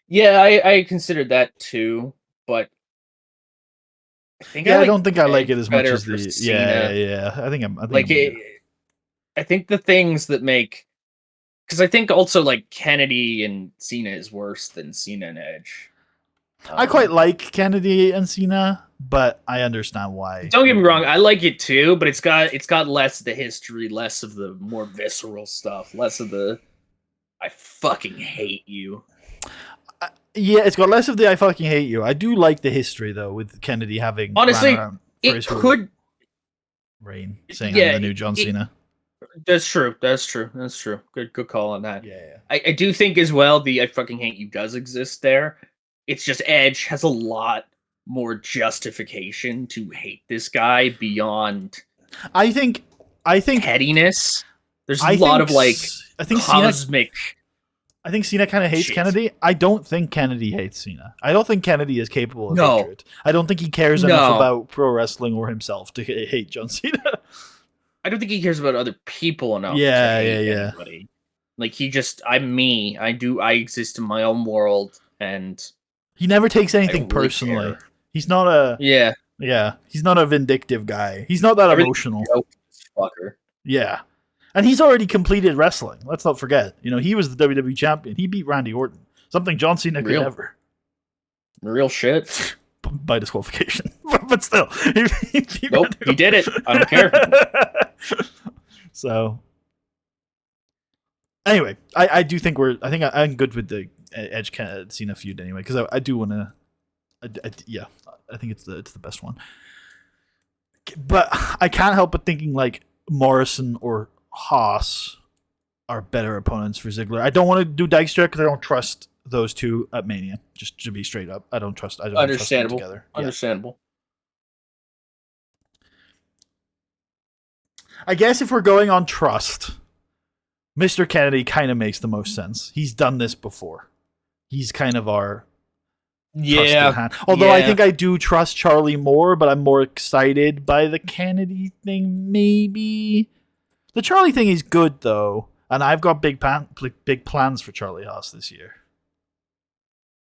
S2: Yeah, I considered that too, but I think
S1: I don't think I like it as much
S2: better
S1: as
S2: for
S1: the
S2: Cena.
S1: yeah. I think I'm
S2: I think the things that make, because I think also like Kennedy and Cena is worse than Cena and Edge.
S1: I quite like Kennedy and Cena, but I understand why.
S2: Don't get me wrong, I like it too, but it's got less of the history, less of the more visceral stuff, less of the I fucking hate you.
S1: Yeah, it's got less of the I fucking hate you. I do like the history though, with Kennedy having
S2: Honestly, it could
S1: reign, saying I'm the new John Cena.
S2: That's true. Good call on that.
S1: Yeah.
S2: I do think as well the I fucking hate you does exist there. It's just Edge has a lot more justification to hate this guy beyond
S1: I think
S2: pettiness. There's a lot of like cosmic.
S1: I think Cena kind of hates Kennedy. I don't think Kennedy hates Cena. I don't think Kennedy is capable of hatred. I don't think he cares enough about pro wrestling or himself to hate John Cena.
S2: I don't think he cares about other people enough.
S1: Yeah.
S2: Anybody. Like he just, I'm me. I exist in my own world, and
S1: he never takes anything personally. Care. He's not a He's not a vindictive guy. He's not that emotional.
S2: Fucker.
S1: Yeah. And he's already completed wrestling. Let's not forget. He was the WWE champion. He beat Randy Orton. Something John Cena could never.
S2: Real shit.
S1: By disqualification. But still.
S2: He did it. I don't care.
S1: So. Anyway, I do think I'm good with the Edge Cena feud anyway, because I do want to. I think it's the best one. But I can't help but thinking like Morrison or Haas are better opponents for Ziggler. I don't want to do Dykstra because I don't trust those two at Mania. Just to be straight up, I don't trust them together.
S2: Understandable.
S1: I guess if we're going on trust, Mr. Kennedy kind of makes the most sense. He's done this before. He's kind of our trusted hand. Although I think I do trust Charlie more, but I'm more excited by the Kennedy thing, maybe. The Charlie thing is good, though, and I've got big plans for Charlie Haas this year.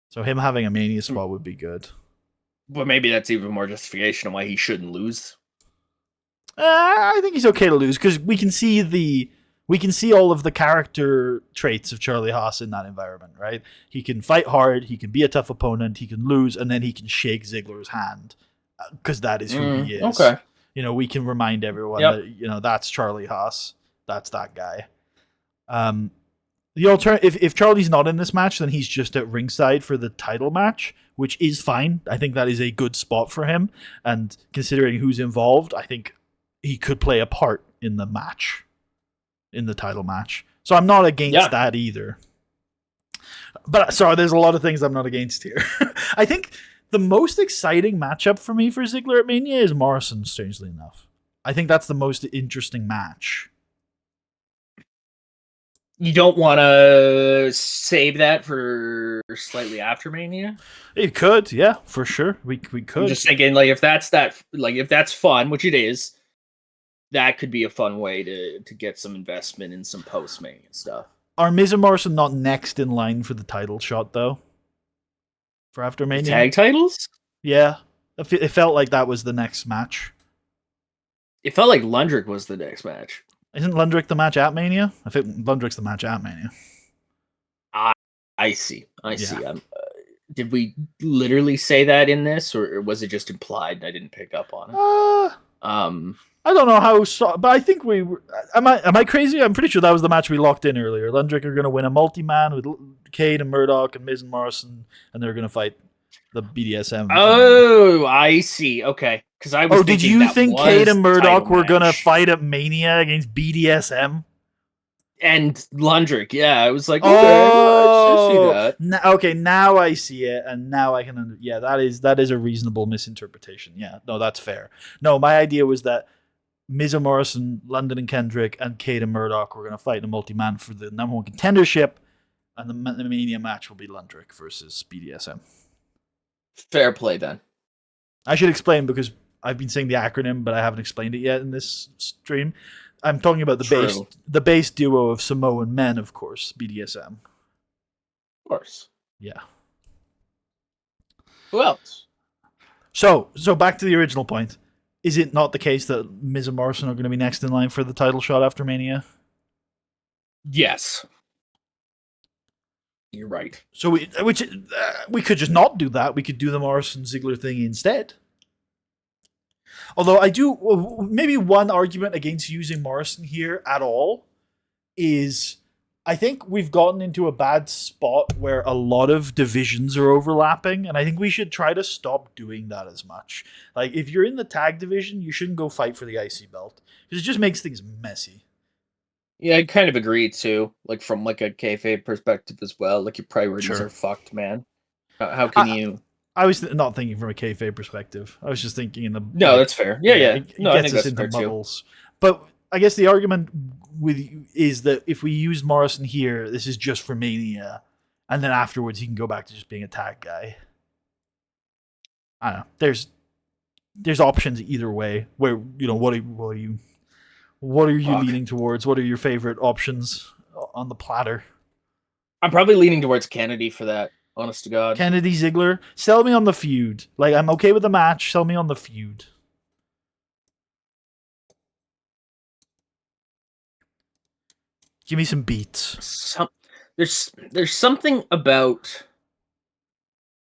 S1: So him having a Mania spot would be good.
S2: But maybe that's even more justification of why he shouldn't lose.
S1: I think he's okay to lose because we can see all of the character traits of Charlie Haas in that environment, right? He can fight hard, he can be a tough opponent, he can lose, and then he can shake Ziggler's hand because that is who he is.
S2: Okay.
S1: We can remind everyone that that's Charlie Haas. That's that guy. The alternative, if Charlie's not in this match, then he's just at ringside for the title match, which is fine. I think that is a good spot for him. And considering who's involved, I think he could play a part in the match, in the title match. So I'm not against that either. But sorry, there's a lot of things I'm not against here. I think the most exciting matchup for me for Ziggler at Mania is Morrison, strangely enough. I think that's the most interesting match.
S2: You don't want to save that for slightly after Mania?
S1: It could, yeah, for sure. We could.
S2: I'm just thinking, like, if that's fun, which it is, that could be a fun way to get some investment in some post-Mania stuff.
S1: Are Miz and Morrison not next in line for the title shot, though? For after Mania?
S2: The tag titles?
S1: Yeah. It felt like that was the next match.
S2: It felt like Lundrick was the next match.
S1: Isn't Lundrick the match at Mania? I think Lundrick's the match at Mania.
S2: I see. Did we literally say that in this, or was it just implied and I didn't pick up on it?
S1: Uh,
S2: Um,
S1: I don't know how, but I think we were. Am I crazy? I'm pretty sure that was the match we locked in earlier. Lundrick are going to win a multi-man with Cade and Murdoch and Miz and Morrison, and they're going to fight the BDSM.
S2: oh, I see. Okay, because I was
S1: Oh, did
S2: thinking
S1: you
S2: that
S1: think Cade
S2: was
S1: and
S2: the title
S1: Murdoch were going to
S2: match.
S1: fight at Mania against BDSM?
S2: And Lundrick, yeah, I was like, okay, well, I see
S1: Oh,
S2: that.
S1: okay. Now I see it, and now I can. Yeah, that is a reasonable misinterpretation. Yeah, no, that's fair. No, my idea was that Miz and Morrison, London and Kendrick, and Cade and Murdoch were going to fight in a multi-man for the number one contendership, and the Mania match will be Lundrick versus BDSM.
S2: Fair play then.
S1: I should explain because I've been saying the acronym, but I haven't explained it yet in this stream. I'm talking about the base duo of Samoan men, of course, BDSM.
S2: Of course.
S1: Yeah.
S2: Who else?
S1: So back to the original point. Is it not the case that Miz and Morrison are going to be next in line for the title shot after Mania?
S2: Yes. You're right.
S1: So we could just not do that. We could do the Morrison Ziggler thing instead. Although I do, maybe one argument against using Morrison here at all is I think we've gotten into a bad spot where a lot of divisions are overlapping, and I think we should try to stop doing that as much. Like, if you're in the tag division, you shouldn't go fight for the IC belt, because it just makes things messy.
S2: Yeah, I kind of agree too. Like from like a kayfabe perspective as well. Like your priorities are fucked, man. How can you?
S1: I was not thinking from a kayfabe perspective. I was just thinking in the
S2: No, that's fair. Yeah.
S1: It
S2: No, I
S1: gets
S2: think
S1: us
S2: that's
S1: into
S2: fair
S1: muddles. But I guess the argument is that if we use Morrison here, this is just for Mania, and then afterwards he can go back to just being a tag guy. I don't know. There's options either way. Where what are you leaning towards? What are your favorite options on the platter?
S2: I'm probably leaning towards Kennedy for that. Honest to God.
S1: Kennedy Ziggler. Sell me on the feud. Like, I'm okay with the match. Sell me on the feud. Give me some beats.
S2: There's something about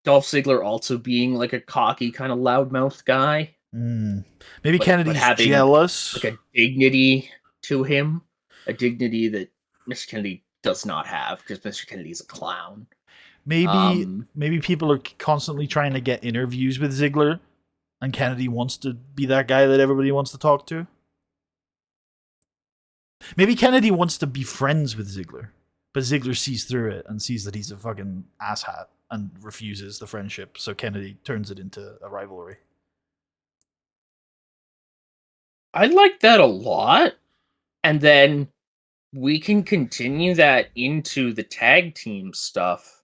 S2: Dolph Ziggler also being like a cocky kind of loudmouth guy.
S1: Maybe Kennedy's jealous.
S2: Like a dignity to him, a dignity that Mr. Kennedy does not have because Mr. Kennedy is a clown.
S1: Maybe people are constantly trying to get interviews with Ziggler, and Kennedy wants to be that guy that everybody wants to talk to. Maybe Kennedy wants to be friends with Ziggler, but Ziggler sees through it and sees that he's a fucking asshat and refuses the friendship, so Kennedy turns it into a rivalry.
S2: I like that a lot. And then we can continue that into the tag team stuff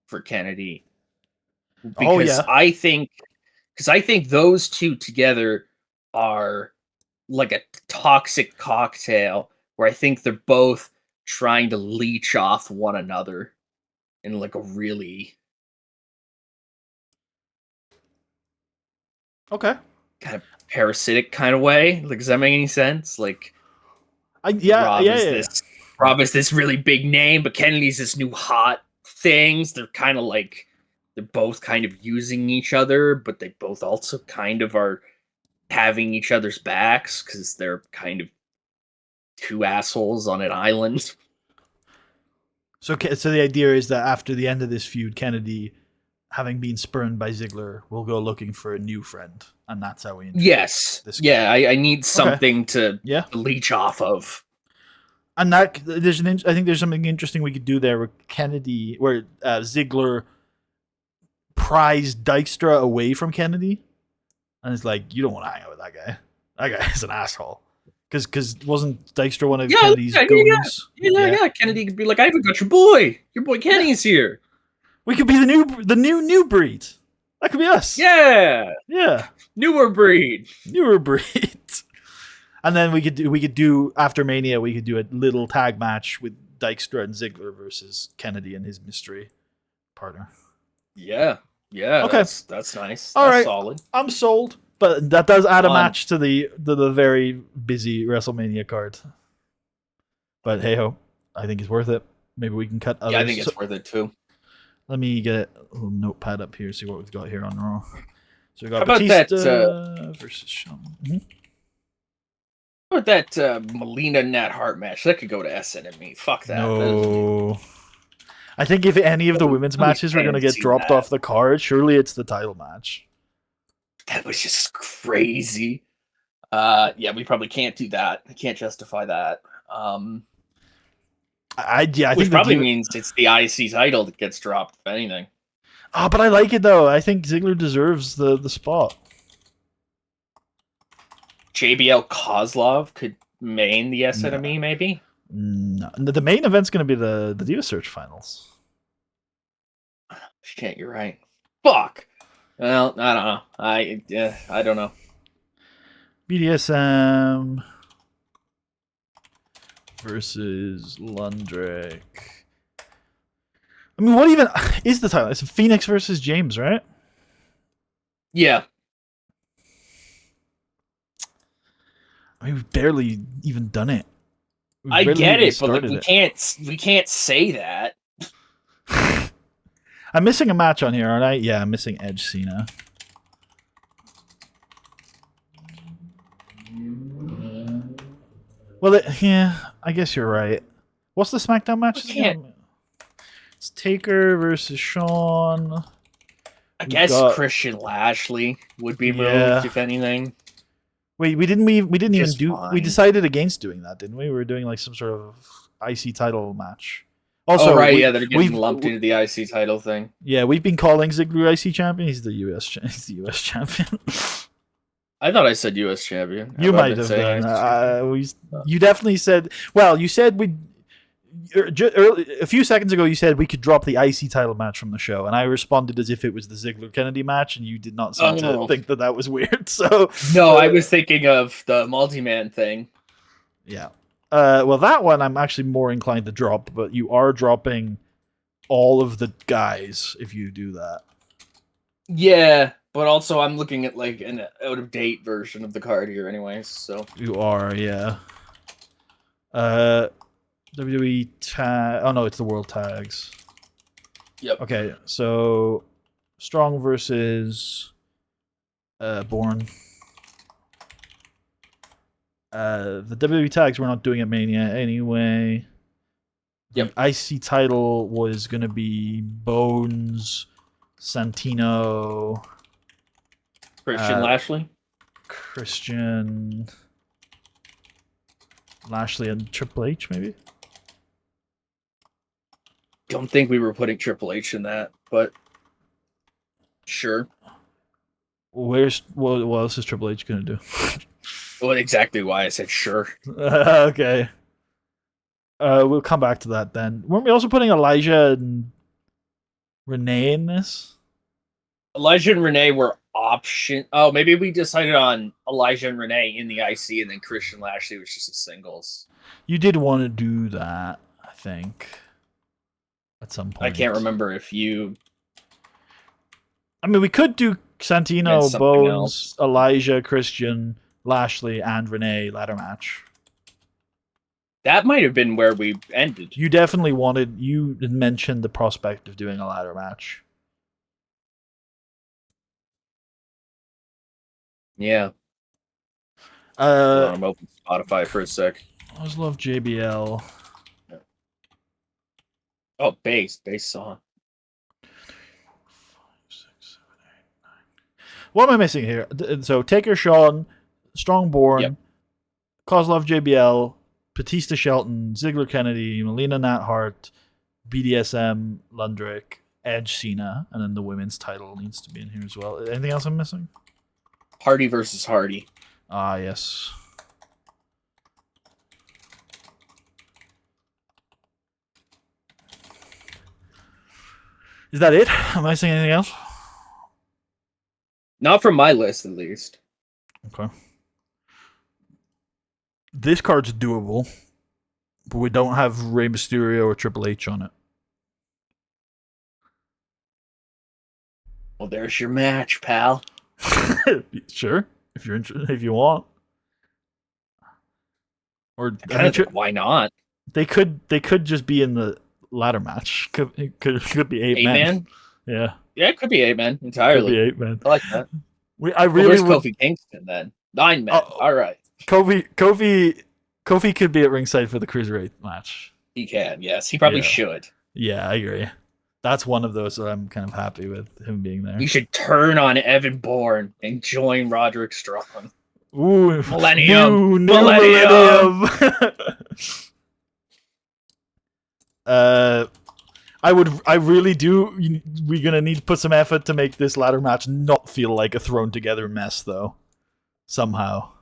S2: for Kennedy. Because I think those two together are like a toxic cocktail where I think they're both trying to leech off one another in like a really
S1: kind
S2: of parasitic kind of way. Like, does that make any sense? Like, Rob is this really big name, but Kennedy's this new hot things. They're kind of like they're both kind of using each other, but they both also kind of are having each other's backs because they're kind of two assholes on an island.
S1: So the idea is that after the end of this feud, Kennedy, having been spurned by Ziggler, will go looking for a new friend, and that's how we.
S2: Yes. This guy. I need something to leech off of.
S1: And that I think there's something interesting we could do there with Kennedy, where Ziggler prized Dykstra away from Kennedy, and it's like, you don't want to hang out with that guy. That guy is an asshole. Because wasn't Dykstra one of Kennedy's goons?
S2: Yeah. Kennedy could be like, I even got your boy. Your boy Kenny's here.
S1: We could be the new breed. That could be us.
S2: Yeah. Newer breed.
S1: And then we could do after Mania, we could do a little tag match with Dykstra and Ziggler versus Kennedy and his mystery partner.
S2: Yeah. Okay. That's nice.
S1: All
S2: that's
S1: right.
S2: Solid.
S1: I'm sold. But that does add a match to the very busy WrestleMania card. But hey ho, I think it's worth it. Maybe we can cut others.
S2: Yeah, I think it's worth it too.
S1: Let me get a little notepad up here, see what we've got here on Raw. So we
S2: How
S1: got
S2: about that?
S1: Batista versus Shawn.
S2: How about that Melina Nat Hart match? That could go to SNME. Fuck that.
S1: No. I think if any of the women's
S2: Really
S1: matches were going to get
S2: fancy
S1: dropped
S2: that.
S1: off the card, surely it's the title match.
S2: That was just crazy. Yeah, we probably can't do that. I can't justify that.
S1: I
S2: Which
S1: think the
S2: probably
S1: Diva.
S2: means it's the IC title that gets dropped, if anything.
S1: Oh, but I like it though. I think Ziggler deserves the spot.
S2: JBL Kozlov could main the
S1: No,
S2: SNME, maybe?
S1: no. The main event's going to be the Diva Search finals.
S2: Shit, you're right. Fuck. Well, I don't know. I don't know.
S1: BDSM versus Lundrick. I mean, what even is the title? It's Phoenix versus James, right?
S2: Yeah.
S1: I mean, we've barely even done it.
S2: I get it, but like we can't say that.
S1: I'm missing a match on here, aren't I? Yeah, I'm missing Edge Cena. Well, yeah, I guess you're right. What's the SmackDown match again? It's Taker versus Shawn.
S2: I guess Christian Lashley would be moved, if anything.
S1: Wait, we didn't even do.
S2: Fine.
S1: We decided against doing that, didn't we? We were doing like some sort of IC title match. Also,
S2: yeah, they're getting lumped into the IC title thing.
S1: Yeah, we've been calling Ziggler IC champion. He's the US champion.
S2: I thought I said US champion.
S1: You might have done. You definitely said. Well, you said we. A few seconds ago, you said we could drop the IC title match from the show, and I responded as if it was the Ziggler Kennedy match, and you did not seem to think that was weird. So
S2: no, I was thinking of the multi-man thing.
S1: Yeah. Well, that one I'm actually more inclined to drop, but you are dropping all of the guys if you do that.
S2: Yeah, but also I'm looking at like an out-of-date version of the card here anyways, so.
S1: You are, yeah. WWE tag. Oh, no, it's the World Tags.
S2: Yep.
S1: Okay, so Strong versus Bourne. The WWE tags we're not doing at Mania anyway.
S2: Yep.
S1: The IC title was going to be Bones, Santino,
S2: Christian Lashley,
S1: Christian Lashley, and Triple H, maybe.
S2: Don't think we were putting Triple H in that, but sure.
S1: What else is Triple H going to do?
S2: Well, exactly why I said sure.
S1: Okay. We'll come back to that then. Weren't we also putting Elijah and Renee in this?
S2: Elijah and Renee were option. Oh, maybe we decided on Elijah and Renee in the IC, and then Christian Lashley was just a singles.
S1: You did want to do that, I think, at some point.
S2: I can't remember if you.
S1: I mean, we could do Santino, Bones, Elijah, Christian, Lashley, and Renee ladder match.
S2: That might have been where we ended.
S1: You definitely wanted. You mentioned the prospect of doing a ladder match.
S2: Yeah. I'm open Spotify for a sec.
S1: I always love JBL.
S2: Oh, bass song.
S1: What am I missing here? So Taker, Shawn, Strongborn, Kozlov, JBL, Batista, Shelton, Ziggler, Kennedy, Melina, Nat Hart, BDSM, Lundrick, Edge, Cena, and then the women's title needs to be in here as well. Anything else I'm missing?
S2: Hardy versus Hardy.
S1: Ah, yes. Is that it? Am I missing anything else?
S2: Not from my list, at least.
S1: Okay. This card's doable, but we don't have Rey Mysterio or Triple H on it.
S2: Well, there's your match, pal.
S1: Sure, if you're interested, if you want. Or
S2: why not?
S1: They could just be in the ladder match. Could be 8 men.
S2: Man.
S1: Yeah,
S2: Yeah, it could be 8 men
S1: could be
S2: entirely.
S1: 8 men.
S2: I like that.
S1: I
S2: Well,
S1: really
S2: where's
S1: would.
S2: Kofi Kingston then? 9 men.
S1: Oh,
S2: All right.
S1: Kofi could be at ringside for the cruiserweight match.
S2: He can. Yes, he probably
S1: Yeah.
S2: should.
S1: Yeah, I agree. That's one of those that I'm kind of happy with him being there.
S2: He should turn on Evan Bourne and join Roderick Strong.
S1: Ooh,
S2: Millennium.
S1: New millennium. I really do. We're gonna need to put some effort to make this ladder match not feel like a thrown together mess, though. Somehow.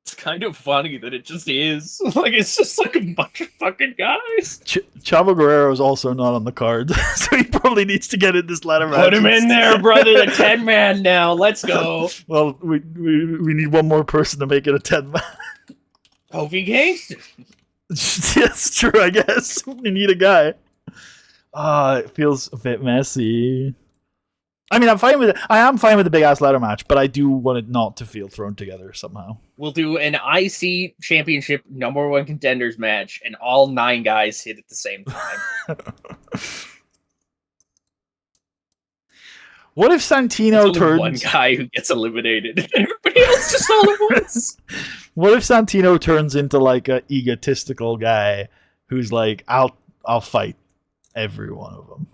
S2: It's kind of funny that it just is. Like, it's just like a bunch of fucking guys.
S1: Chavo Guerrero is also not on the card, so he probably needs to get in this ladder match.
S2: Put him in there, brother. The 10-man now. Let's go.
S1: Well, we need one more person to make it a 10-man.
S2: Kofi Kingston.
S1: That's true, I guess. We need a guy. It feels a bit messy. I mean, I'm fine with it. I am fine with the big ass ladder match, but I do want it not to feel thrown together somehow.
S2: We'll do an IC championship #1 contenders match, and all 9 guys hit at the same time.
S1: What if Santino turns
S2: one guy who gets eliminated, and everybody else just all at once?
S1: What if Santino turns into like a egotistical guy who's like, I'll fight every one of them,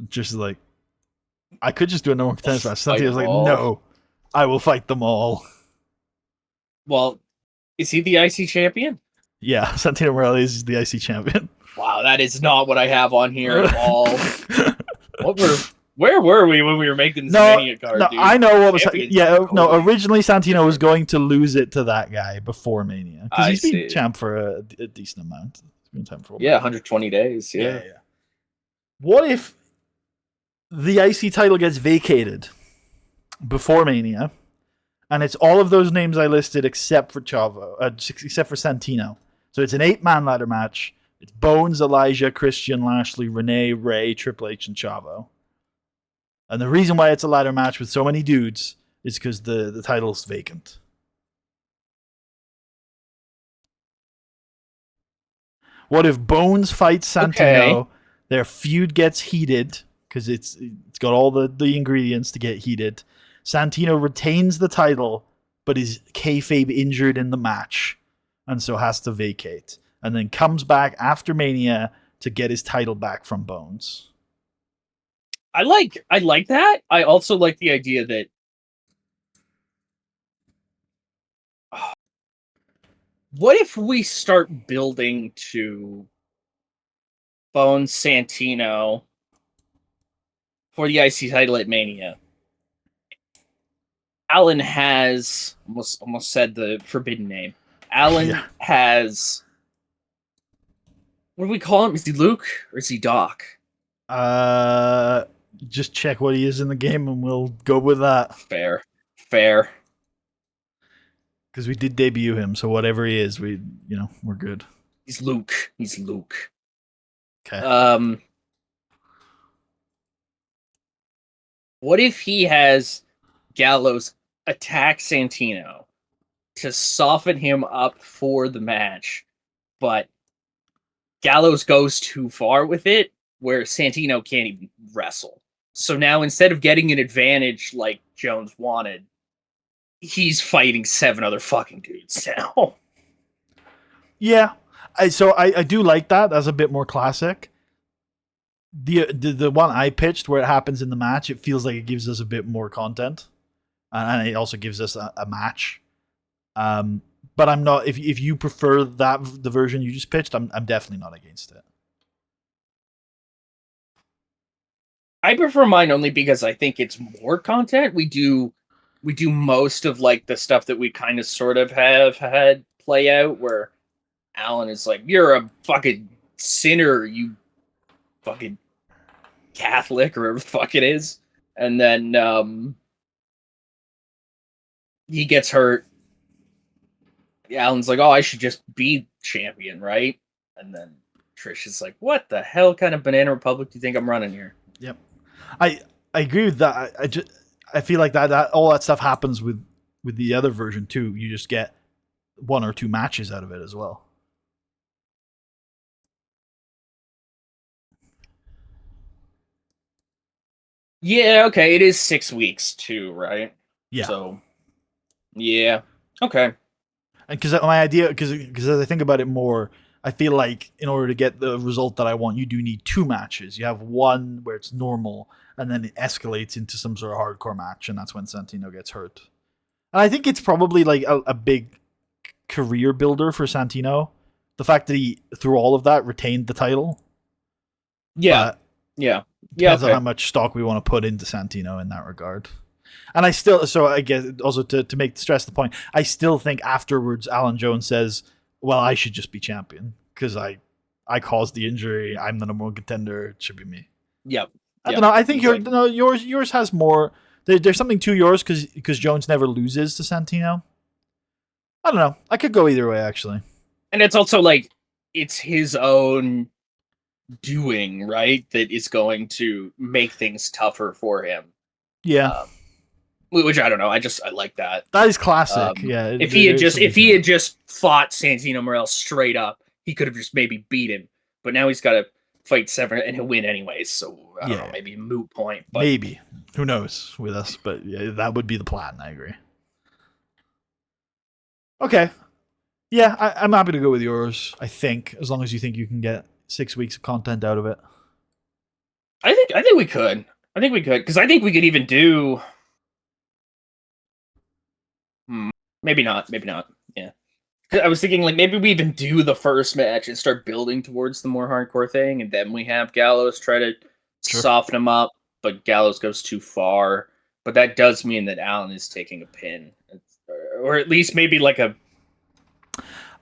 S1: just like. I could just do a normal contenders match. Santino's like, no, I will fight them all.
S2: Well, is he the IC champion?
S1: Yeah, Santino Morales is the IC champion.
S2: Wow, that is not what I have on here at all. Where were we when we were making this Mania card?
S1: No,
S2: dude?
S1: I know what was. Originally Santino was going to lose it to that guy before Mania because he's been champ for a decent amount. He's been champ for
S2: 120 days. Yeah.
S1: What if the IC title gets vacated before Mania, and it's all of those names I listed except for Chavo, except for Santino. So it's an 8-man ladder match. It's Bones, Elijah, Christian, Lashley, Renee, Ray, Triple H, and Chavo. And the reason why it's a ladder match with so many dudes is because the title's vacant. What if Bones fights Santino? Okay. Their feud gets heated because it's got all the ingredients to get heated. Santino retains the title, but is kayfabe injured in the match, and so has to vacate, and then comes back after Mania to get his title back from Bones.
S2: I like that. I also like the idea that what if we start building to Bones Santino for the IC title at Mania? Alan has almost said the forbidden name. Alan has, what do we call him? Is he Luke or is he Doc?
S1: Just check what he is in the game and we'll go with that.
S2: Fair.
S1: Because we did debut him, so whatever he is, we're good.
S2: He's Luke.
S1: Okay.
S2: What if he has Gallows attack Santino to soften him up for the match, but Gallows goes too far with it, where Santino can't even wrestle. So now instead of getting an advantage like Jones wanted, he's fighting 7 other fucking dudes now.
S1: Yeah. I do like that. That's a bit more classic. The one I pitched where it happens in the match, it feels like it gives us a bit more content. And it also gives us a match. But I'm not, if you prefer the version you just pitched, I'm definitely not against it.
S2: I prefer mine only because I think it's more content. We do most of like the stuff that we kind of sort of have had play out, where Alan is like, "You're a fucking sinner, you fucking Catholic," or whatever the fuck it is. And then he gets hurt. Alan's like, "Oh, I should just be champion, right?" And then Trish is like, "What the hell kind of banana republic do you think I'm running here?"
S1: Yep. I agree with that. I feel like that all that stuff happens with the other version too. You just get 1 or 2 matches out of it as well.
S2: Yeah, okay, it is 6 weeks too, right?
S1: Yeah.
S2: So, yeah. Okay.
S1: And because my idea, because as I think about it more, I feel like in order to get the result that I want, you do need 2 matches. You have one where it's normal, and then it escalates into some sort of hardcore match, and that's when Santino gets hurt. And I think it's probably like a big career builder for Santino. The fact that he, through all of that, retained the title.
S2: Yeah.
S1: But
S2: Yeah. Yeah,
S1: depends on
S2: okay.
S1: how much stock we want to put into Santino in that regard. And I still, so I guess also to make stress the point, I still think afterwards Alan Jones says, "Well, I should just be champion because I caused the injury. I'm the number one contender. It should be me."
S2: Yep.
S1: I don't
S2: Yep.
S1: know. I think
S2: He's like,
S1: yours has more. There's something to yours because Jones never loses to Santino. I don't know. I could go either way actually.
S2: and it's also like it's his own doing, right? That is going to make things tougher for him.
S1: Yeah,
S2: Um, which I don't know. I like that.
S1: that is classic. Yeah,
S2: If he had
S1: there's
S2: just
S1: something
S2: if he
S1: to
S2: had
S1: it.
S2: just fought Santino Morel straight up, he could have just maybe beat him. But now he's got to fight Sever and he'll win anyways. So I don't know,
S1: Yeah,
S2: maybe a moot point. But
S1: maybe. Who knows with us? But yeah, that would be the plan. I agree. Okay. Yeah, I'm happy to go with yours. I think as long as you think you can get 6 weeks of content out of it.
S2: I think we could. I think we could because I think we could even do. Hmm, maybe not. Maybe not. Yeah. I was thinking like maybe we even do the first match and start building towards the more hardcore thing, and then we have Gallows try to
S1: Sure.
S2: soften him up, but Gallows goes too far. But that does mean that Allen is taking a pin, or at least maybe like a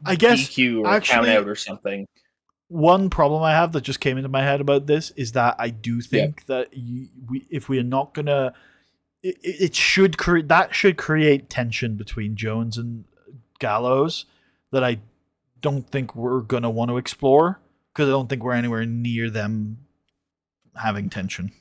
S1: I guess
S2: DQ or a count
S1: actually
S2: out or something.
S1: one problem I have that just came into my head about this is that I do
S2: Yeah.
S1: think that if we are not gonna, it should create that should create tension between Jones and Gallows that I don't think we're gonna want to explore because I don't think we're anywhere near them having tension.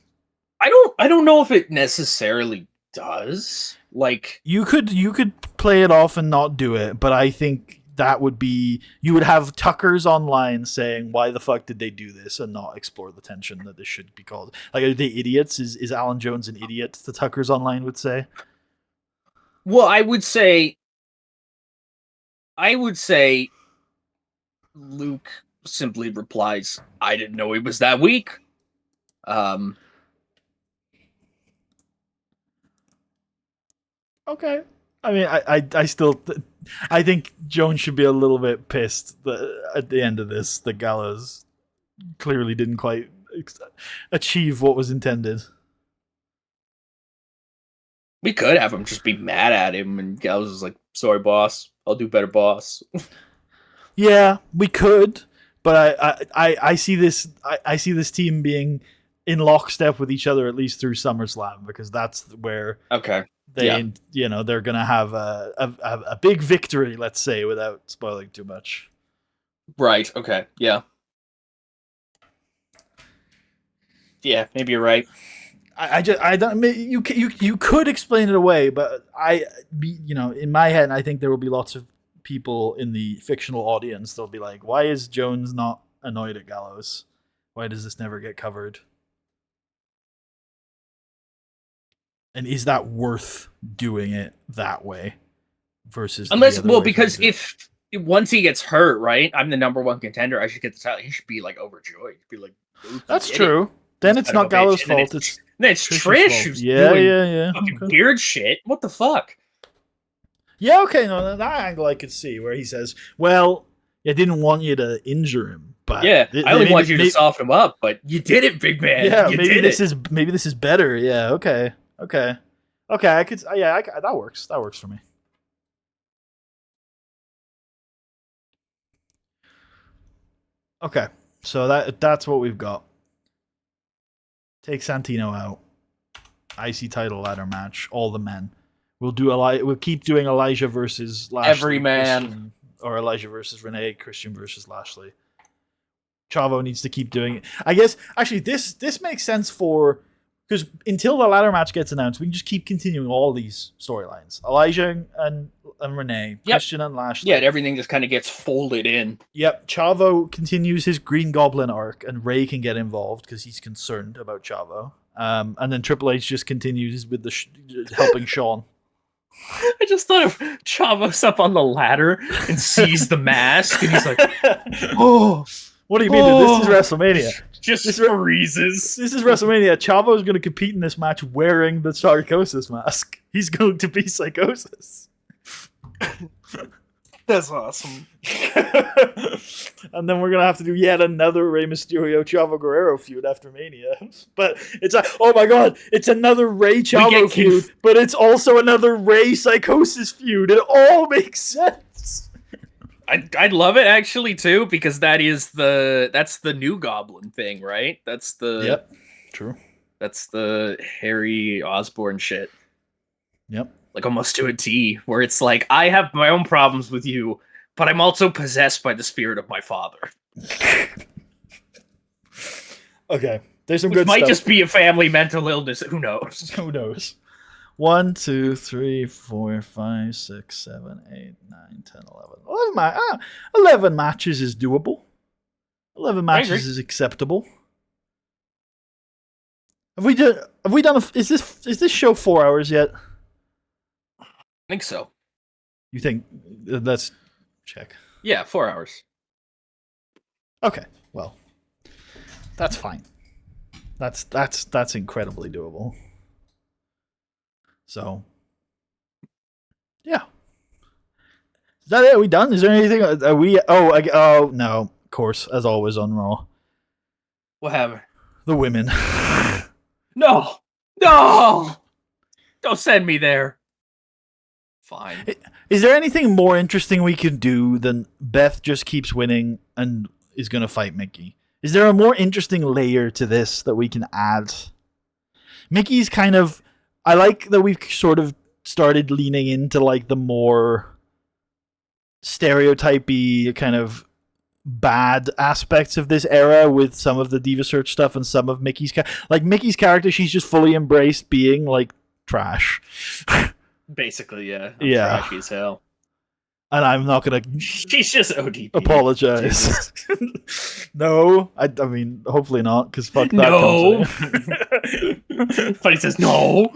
S2: I don't know if it necessarily does. Like
S1: You could play it off and not do it, but I think that would be you would have Tuckers online saying why the fuck did they do this and not explore the tension that this should be called. Like are they idiots? Is Alan Jones an idiot? The Tuckers online would say.
S2: well, I would say Luke simply replies, I didn't know he was that weak. Um
S1: Okay. I mean, I still, I think Jones should be a little bit pissed that at the end of this, the Gallows clearly didn't quite achieve what was intended.
S2: We could have him just be mad at him, and Gallows is like, "Sorry, boss. I'll do better, boss."
S1: Yeah, we could, but I see this I see this team being in lockstep with each other at least through SummerSlam because that's where
S2: Okay. Yeah.
S1: they they're gonna have a big victory, let's say, without spoiling too much.
S2: Right. Okay. Yeah. Yeah. Maybe you're right.
S1: I just I don't I mean, you could explain it away, but in my head I think there will be lots of people in the fictional audience that'll be like, why is Jones not annoyed at Gallows? Why does this never get covered? And is that worth doing it that way versus the
S2: Unless,
S1: other
S2: well,
S1: way to
S2: because
S1: do it?
S2: if once he gets hurt, right, I'm the number one contender. I should get the title. He should be like overjoyed. He'd be like, Luke, you
S1: That's
S2: idiot.
S1: true. Then it's
S2: Son of
S1: not
S2: a bitch.
S1: Gallows'
S2: And then
S1: fault. It's
S2: then it's
S1: Trish's
S2: Trish
S1: fault.
S2: who's
S1: Yeah,
S2: doing
S1: yeah.
S2: fucking
S1: Okay.
S2: weird shit. What the fuck?
S1: Yeah, okay. No, that angle I could see where he says, "Well, I didn't want you to injure him, but
S2: Yeah, I only want you to
S1: maybe,
S2: soften him up, but you did it, big man.
S1: yeah,
S2: You
S1: maybe
S2: did
S1: this
S2: it.
S1: is better. Yeah, okay, okay, okay. I could, yeah, that works. That works for me. Okay, so that's what we've got. Take Santino out. IC title ladder match. All the men. We'll keep doing Elijah versus Lashley.
S2: Every man.
S1: Christian, or Elijah versus Renee. Christian versus Lashley. Chavo needs to keep doing it. I guess actually this makes sense for because until the ladder match gets announced, we can just keep continuing all these storylines. Elijah and Renee,
S2: Yep.
S1: Christian and Lashley.
S2: Yeah, everything just kind of gets folded in.
S1: Yep. Chavo continues his Green Goblin arc, and Ray can get involved because he's concerned about Chavo. And then Triple H just continues with the helping Shawn.
S2: I just thought of Chavos up on the ladder and sees the mask, and he's like,
S1: "Oh, what do you mean? This is WrestleMania.
S2: Just freezes.
S1: This is WrestleMania. Chavo is going to compete in this match wearing the Psychosis mask. He's going to be Psychosis."
S2: That's awesome.
S1: And then we're going to have to do yet another Rey Mysterio Chavo Guerrero feud after Mania. But it's like, oh my god, it's another Rey Chavo feud, but it's also another Rey Psychosis feud. It all makes sense.
S2: I'd love it actually too, because that's the new Goblin thing, right?
S1: Yep, true.
S2: That's the Harry Osborn shit.
S1: Yep.
S2: Like almost to a T, where it's like, I have my own problems with you, but I'm also possessed by the spirit of my father.
S1: Okay, there's some
S2: Which
S1: good
S2: might
S1: stuff.
S2: just be a family mental illness. Who knows?
S1: Who knows? 1, 2, 3, 4, 5, 6, 7, 8, 9, 10, 11. 11 matches is doable. 11 matches is acceptable. Have we done is this show 4 hours yet?
S2: I think so.
S1: You think? Let's check.
S2: Yeah, 4 hours.
S1: Okay, well, that's fine. That's incredibly doable. So, yeah. Is that it? Are we done? Is there anything? Are we? Oh no! Of course, as always on Raw.
S2: What happened?
S1: The women.
S2: No! Don't send me there. Fine.
S1: Is there anything more interesting we can do than Beth just keeps winning and is going to fight Mickey? Is there a more interesting layer to this that we can add? Mickey's kind of... I like that we've sort of started leaning into like the more stereotypy kind of bad aspects of this era with some of the Diva Search stuff and some of Mickey's... Like Mickey's character, she's just fully embraced being like trash.
S2: Basically, yeah.
S1: Yeah.
S2: Trashy as hell.
S1: And I'm not gonna.
S2: She's just ODP.
S1: Apologize. No, I mean, hopefully not, because fuck that.
S2: No. But he says no.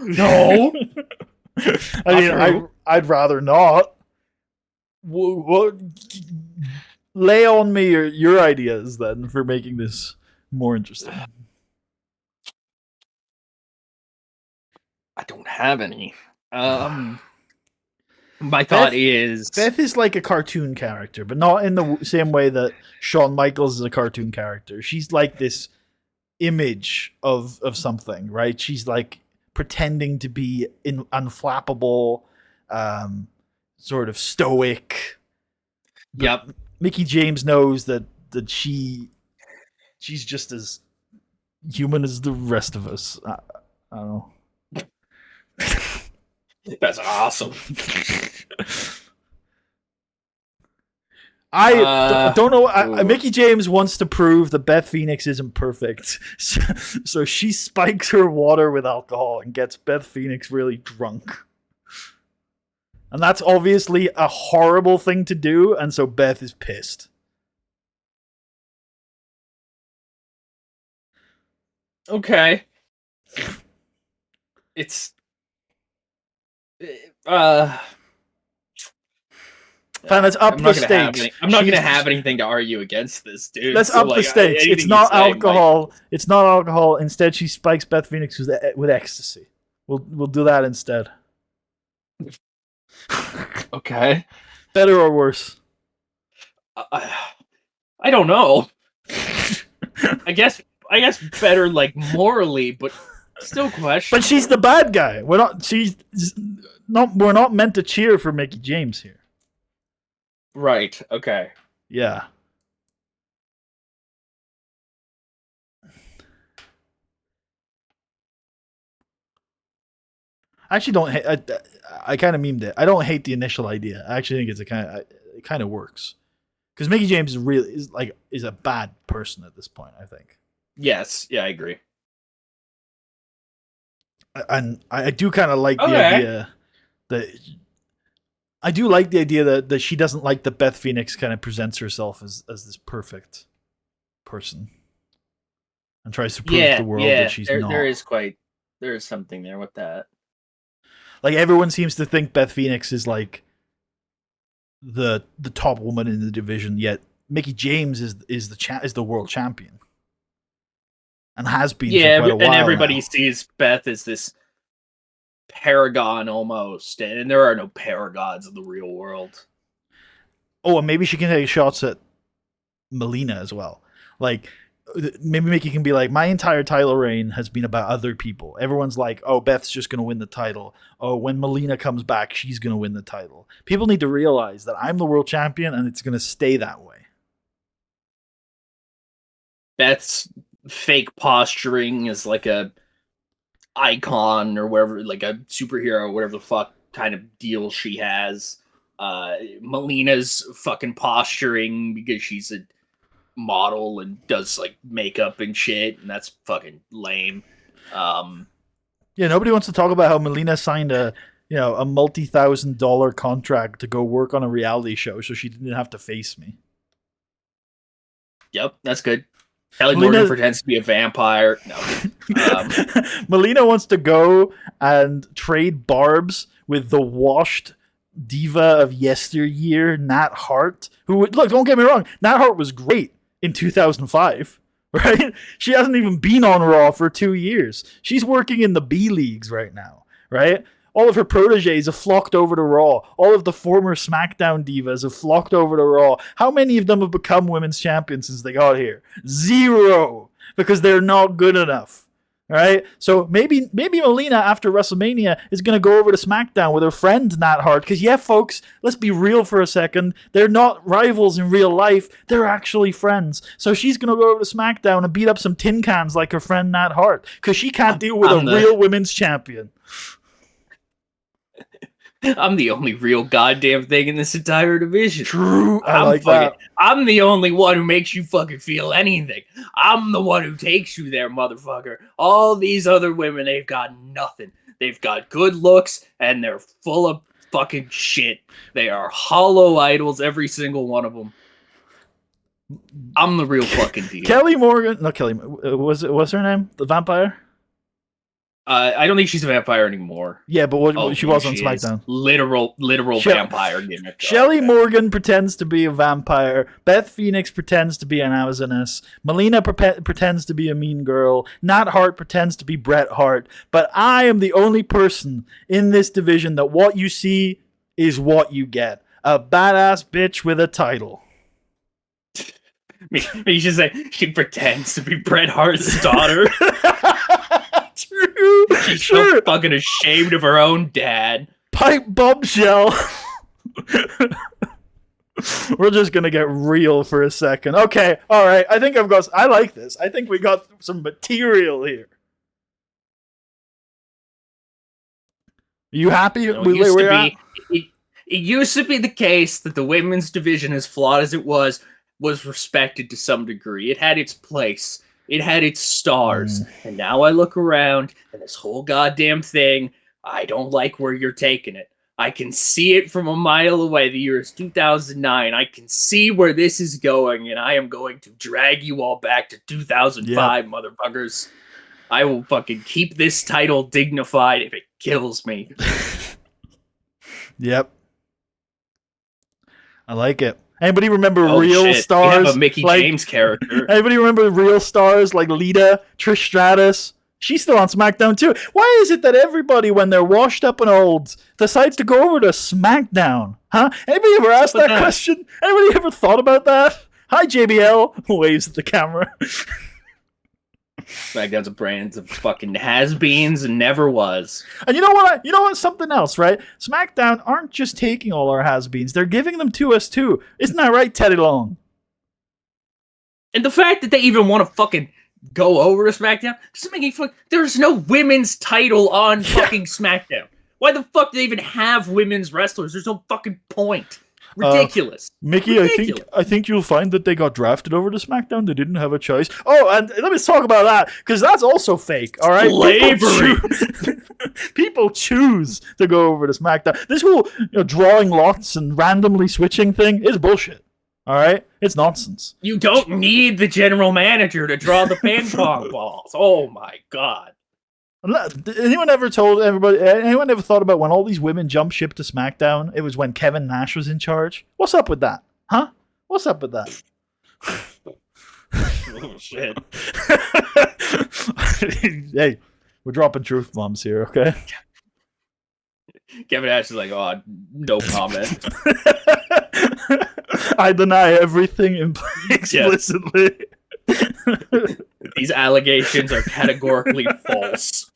S1: I mean, I'd rather not. What? Lay on me your ideas then for making this more interesting.
S2: I don't have any. My thought is
S1: Beth is like a cartoon character, but not in the same way that Shawn Michaels is a cartoon character. She's like this image of something, right? She's like pretending to be unflappable, sort of stoic.
S2: Yep.
S1: Mickey James knows that she's just as human as the rest of us. I don't know.
S2: That's awesome.
S1: I don't know. Mickey James wants to prove that Beth Phoenix isn't perfect. So she spikes her water with alcohol and gets Beth Phoenix really drunk. And that's obviously a horrible thing to do, and so Beth is pissed.
S2: Okay. It's fine,
S1: let's up the stakes.
S2: I'm not gonna have anything to argue against this, dude.
S1: Let's up the stakes. It's not alcohol. It's not alcohol. Instead, she spikes Beth Phoenix with ecstasy. We'll do that instead.
S2: Okay.
S1: Better or worse?
S2: I don't know. I guess better, like morally, but still question.
S1: But she's the bad guy. We're not meant to cheer for Mickey James here.
S2: Right. Okay.
S1: Yeah. I actually don't hate. I kind of memed it. I don't hate the initial idea. I actually think it kind of works because Mickey James is a bad person at this point. I think.
S2: Yes. Yeah, I agree.
S1: And I do kind of like the idea that I do like the idea that she doesn't like that Beth Phoenix kind of presents herself as this perfect person. and tries to prove to the world that she's not.
S2: There is something there with that.
S1: Like, everyone seems to think Beth Phoenix is like the top woman in the division, yet Mickie James is the world champion. And has been for quite a while.
S2: And everybody
S1: now.
S2: sees Beth as this paragon almost, and there are no paragons in the real world.
S1: Oh, and maybe she can take shots at Melina as well. Like, maybe Mickie can be like, my entire title reign has been about other people. Everyone's like, oh, Beth's just going to win the title. Oh, when Melina comes back, she's going to win the title. People need to realize that I'm the world champion, and it's going to stay that way.
S2: Beth's fake posturing is like a icon or whatever, like a superhero, whatever the fuck kind of deal she has. Melina's fucking posturing because she's a model and does like makeup and shit, and that's fucking lame.
S1: Yeah, nobody wants to talk about how Melina signed a multi-$1,000 contract to go work on a reality show so she didn't have to face me.
S2: Yep, that's good. Kelly Morgan pretends to be a vampire. No.
S1: Melina wants to go and trade barbs with the washed diva of yesteryear, Nat Hart. Who, look, don't get me wrong, Nat Hart was great in 2005, right? She hasn't even been on Raw for 2 years. She's working in the B leagues right now, right? All of her proteges have flocked over to Raw. All of the former SmackDown divas have flocked over to Raw. How many of them have become women's champions since they got here? 0. Because they're not good enough. Right? So maybe Melina after WrestleMania is going to go over to SmackDown with her friend Nat Hart. Because yeah, folks, let's be real for a second. They're not rivals in real life. They're actually friends. So she's going to go over to SmackDown and beat up some tin cans like her friend Nat Hart. Because she can't deal with a real women's champion.
S2: I'm the only real goddamn thing in this entire division.
S1: True.
S2: I'm the only one who makes you fucking feel anything. I'm the one who takes you there, motherfucker. All these other women, they've got nothing. They've got good looks, and they're full of fucking shit. They are hollow idols, every single one of them. I'm the real fucking deal.
S1: Kelly Morgan. No, Kelly. What's her name? The vampire?
S2: I don't think she's a vampire anymore.
S1: Yeah, but she was on SmackDown.
S2: Literal vampire gimmick.
S1: Shelly Morgan pretends to be a vampire. Beth Phoenix pretends to be an Amazoness. Melina pretends to be a mean girl. Nat Hart pretends to be Bret Hart. But I am the only person in this division that what you see is what you get. A badass bitch with a title.
S2: You should say she pretends to be Bret Hart's daughter.
S1: True.
S2: She's so fucking ashamed of her own dad.
S1: Pipe bombshell. We're just gonna get real for a second. Okay, all right. I like this. I think we got some material here. Are you happy?
S2: It used to be the case that the women's division, as flawed as it was respected to some degree. It had its place. It had its stars. And now I look around, and this whole goddamn thing, I don't like where you're taking it. I can see it from a mile away. The year is 2009. I can see where this is going, and I am going to drag you all back to 2005, motherfuckers. I will fucking keep this title dignified if it kills me.
S1: Yep. I like it. Anybody remember real stars?
S2: We have a Mickie James character.
S1: Anybody remember real stars like Lita, Trish Stratus? She's still on SmackDown too. Why is it that everybody, when they're washed up and old, decides to go over to SmackDown? Huh? Anybody ever asked that question? Anybody ever thought about that? Hi, JBL. Waves at the camera.
S2: SmackDown's a brand of fucking has-beens and never was.
S1: And you know what? Something else, right? SmackDown aren't just taking all our has-beens; they're giving them to us too. Isn't that right, Teddy Long?
S2: And the fact that they even want to fucking go over to SmackDown doesn't make any fuck. There's no women's title on fucking SmackDown. Why the fuck do they even have women's wrestlers? There's no fucking point. Ridiculous.
S1: Mickey, ridiculous. I think you'll find that they got drafted over to SmackDown. They didn't have a choice. Oh, and let me talk about that, because that's also fake, all right?
S2: Slavery.
S1: People choose to go over to SmackDown. This whole drawing lots and randomly switching thing is bullshit. All right, it's nonsense.
S2: You don't need the general manager to draw the ping pong balls. Oh my god.
S1: Anyone ever told everybody? Anyone ever thought about when all these women jumped ship to SmackDown? It was when Kevin Nash was in charge. What's up with that? Huh? What's up with that?
S2: Oh shit.
S1: Hey, we're dropping truth bombs here, okay?
S2: Kevin Nash is like, oh, no comment.
S1: I deny everything explicitly.
S2: These allegations are categorically false.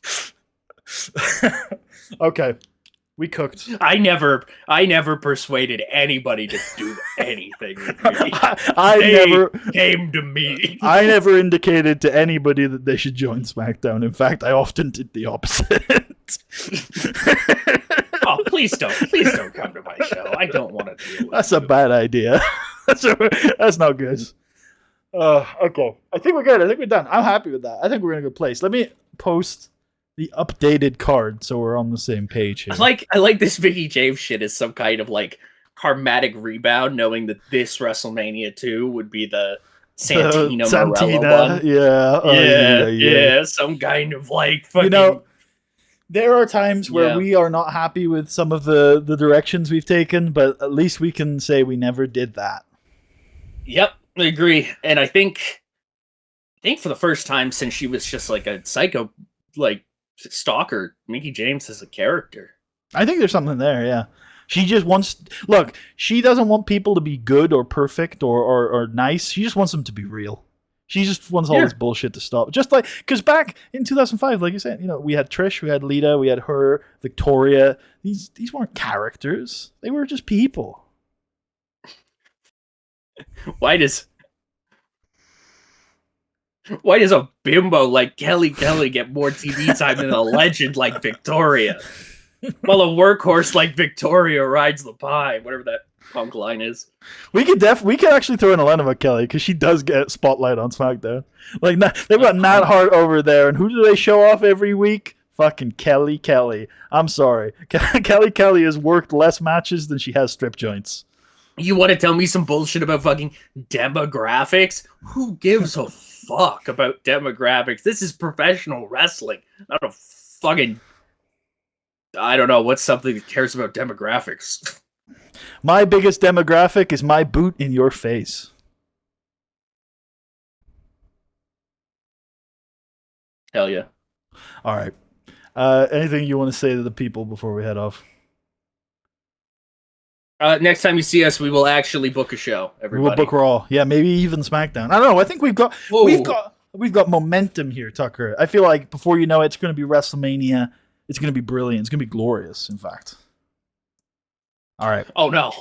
S1: Okay, we cooked.
S2: I never persuaded anybody to do anything with me.
S1: They never
S2: came to me.
S1: I never indicated to anybody that they should join SmackDown. In fact, I often did the opposite.
S2: Oh, please don't come to my show. I don't want to deal with
S1: That's a bad idea. That's not good. Okay. I think we're good. I think we're done. I'm happy with that. I think we're in a good place. Let me post the updated card so we're on the same page here.
S2: I like this Mickey James shit as some kind of like karmatic rebound, knowing that this WrestleMania 2 would be the Santina Marella one.
S1: Yeah.
S2: Yeah. Some kind of like fucking...
S1: You know, there are times where we are not happy with some of the directions we've taken, but at least we can say we never did that.
S2: Yep, I agree. And I think for the first time since she was just like a psycho, like stalker, Mickey James is a character.
S1: I think there's something there, yeah. She just wants... Look, she doesn't want people to be good or perfect or nice. She just wants them to be real. She just wants all this bullshit to stop. Just like... Because back in 2005, like you said, we had Trish, we had Lita, we had her, Victoria. These weren't characters. They were just people.
S2: Why does a bimbo like Kelly get more TV time than a legend like Victoria? While a workhorse like Victoria rides the pie, whatever that punk line is.
S1: We could actually throw in Elena McKelly because she does get spotlight on SmackDown. Like they've got Nat Hart over there, and who do they show off every week? Fucking Kelly. I'm sorry, Kelly has worked less matches than she has strip joints.
S2: You want to tell me some bullshit about fucking demographics? Who gives a fuck about demographics? This is professional wrestling, not a fucking... I don't know, what's something that cares about demographics?
S1: My biggest demographic is my boot in your face.
S2: Hell yeah.
S1: All right. Anything you want to say to the people before we head off?
S2: Next time you see us, we will actually book a show. Everybody.
S1: We will book Raw. Yeah, maybe even SmackDown. I don't know. I think we've got momentum here, Tucker. I feel like before you know it, it's going to be WrestleMania. It's going to be brilliant. It's going to be glorious, in fact. All right.
S2: Oh no.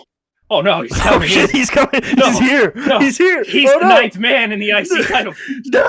S2: He's coming.
S1: He's coming. No. He's here.
S2: No.
S1: He's here.
S2: He's the ninth man in the IC title.
S1: No.